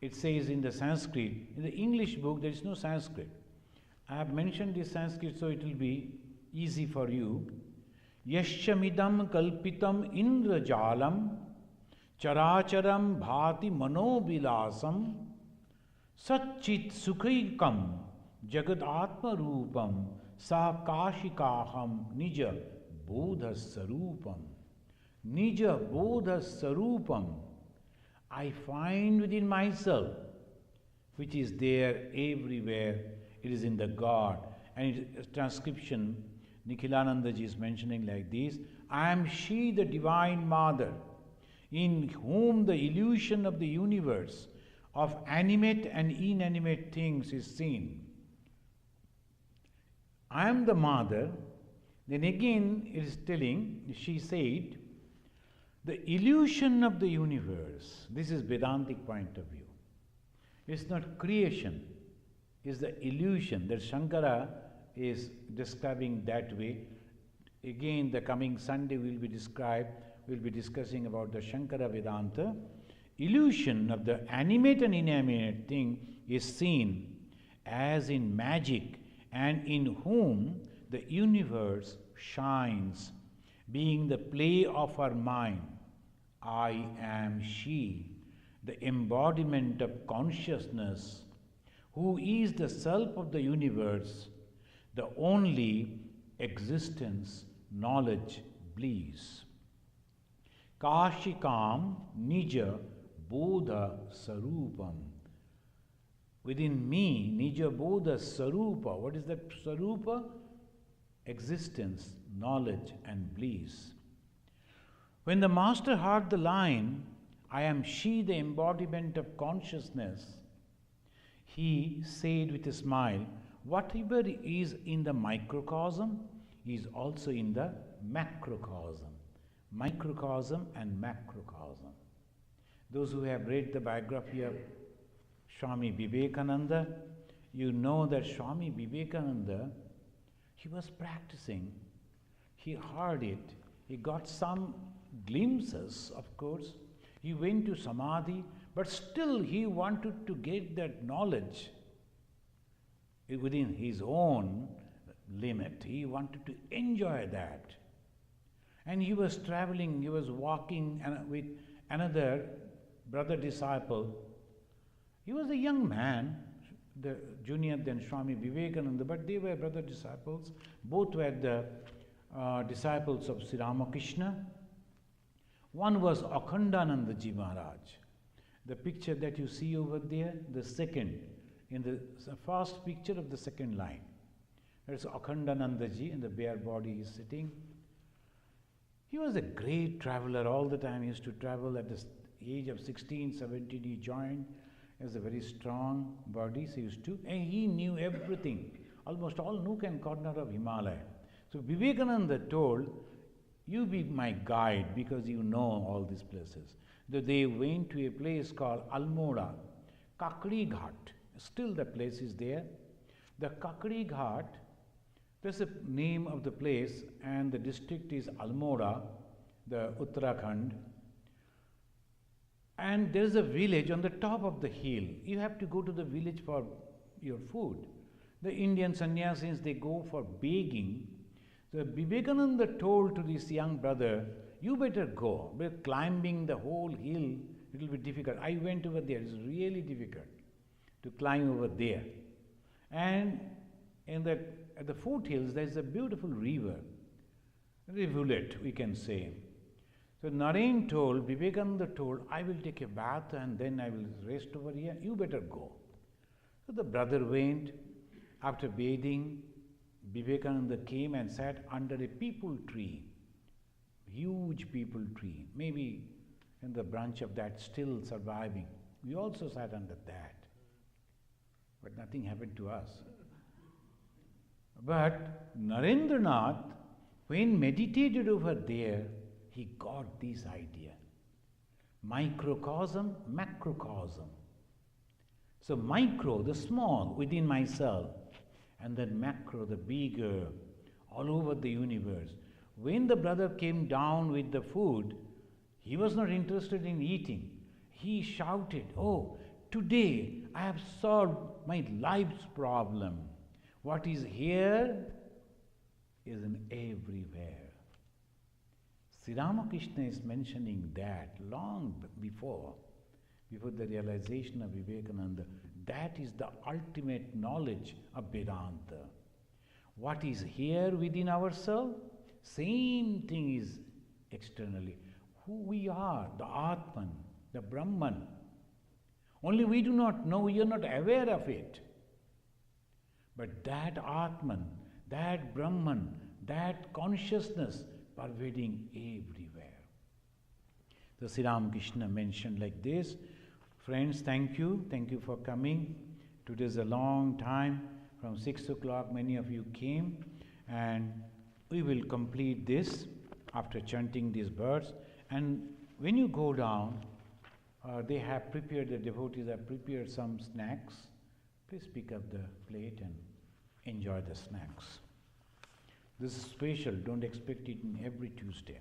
it says in the Sanskrit, in the English book there is no Sanskrit. I have mentioned this Sanskrit so it will be easy for you. Yasyamidam kalpitam indrajalam characharam bhati manobilasam satchit sukhaikam jagat atma rupam sakashikaham nija bodha sarupam. Nija bodha sarupam. I find within myself, which is there everywhere. It is in the God. And its transcription, Nikhilananda ji is mentioning like this: I am she, the Divine Mother, in whom the illusion of the universe of animate and inanimate things is seen. I am the Mother. Then again it is telling, she said, the illusion of the universe, this is Vedantic point of view. It's not creation, it's the illusion that Shankara is describing that way. Again, the coming Sunday we'll be discussing about the Shankara Vedanta. Illusion of the animate and inanimate thing is seen as in magic, and in whom the universe shines, being the play of her mind. I am she, the embodiment of consciousness, who is the self of the universe, the only existence, knowledge, bliss. Kashikam nija bodha sarupam. Within me, nija bodha sarupa. What is that sarupa? Existence, knowledge and bliss. When the master heard the line, I am she, the embodiment of consciousness, he said with a smile, whatever is in the microcosm is also in the macrocosm. Microcosm and macrocosm. Those who have read the biography of Swami Vivekananda, you know that Swami Vivekananda, he was practicing, he heard it, he got some glimpses, of course. He went to Samadhi, but still he wanted to get that knowledge within his own limit. He wanted to enjoy that. And he was traveling, he was walking with another brother disciple. He was a young man, the junior than Swami Vivekananda, but they were brother disciples. Both were the disciples of Sri Ramakrishna. One was Akhandananda Ji Maharaj. The picture that you see over there, the second, in the first picture of the second line. There's Akhandananda Ji, in the bare body he is sitting. He was a great traveler all the time. He used to travel at the age of 16, 17. He joined. He has a very strong body. So and he knew everything, almost all nook and corner of Himalaya. So Vivekananda told, you be my guide because you know all these places. They went to a place called Almora, Kakri Ghat. Still the place is there. The Kakri Ghat, that's the name of the place, and the district is Almora, the Uttarakhand. And there is a village on the top of the hill. You have to go to the village for your food. The Indian sannyasis, they go for begging. So Vivekananda told to this young brother, you better go, but climbing the whole hill, it will be difficult. I went over there, it's really difficult to climb over there. And at the foothills, there is a beautiful river. rivulet, we can say. So Naren told, Vivekananda told, I will take a bath and then I will rest over here. You better go. So the brother went. After bathing, Vivekananda came and sat under a peepal tree, huge peepal tree, maybe in the branch of that still surviving. We also sat under that, but nothing happened to us. But Narendranath, when meditated over there, he got this idea. Microcosm, macrocosm. So micro, the small within myself, and then macro, the bigger, all over the universe. When the brother came down with the food, he was not interested in eating. He shouted, oh, today I have solved my life's problem. What is here is in everywhere. Sri Ramakrishna is mentioning that long before the realization of Vivekananda. That is the ultimate knowledge of Vedanta. What is here within ourselves, same thing is externally. Who we are, the Atman, the Brahman. Only we do not know, we are not aware of it. But that Atman, that Brahman, that consciousness pervading everywhere. So Sri Ramakrishna mentioned like this. Friends, thank you. Thank you for coming. Today is a long time. From 6 o'clock, many of you came. And we will complete this after chanting these words. And when you go down, they have prepared, the devotees have prepared some snacks. Please pick up the plate and enjoy the snacks. This is special. Don't expect it in every Tuesday.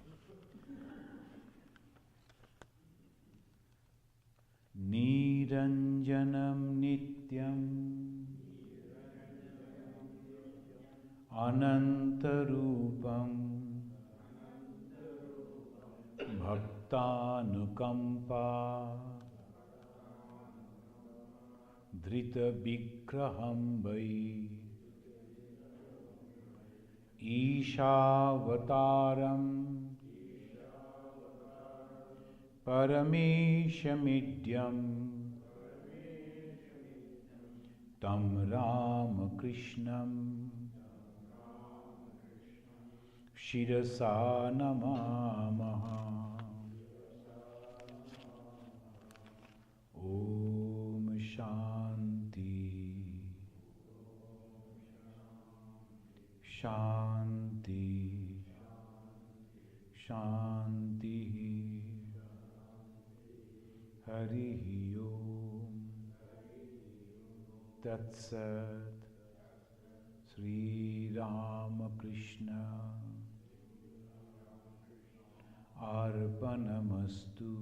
Niranjanam nityam anantarupam bhaktanukampa dhrita vigraham vai Ishavattaram Parameshamidyam Tam Ramakrishnam Shirasa Namamaha. Om Shanti Shanti Shanti Hari Om Tat Sat Sri Ramakrishna Arpanamastu.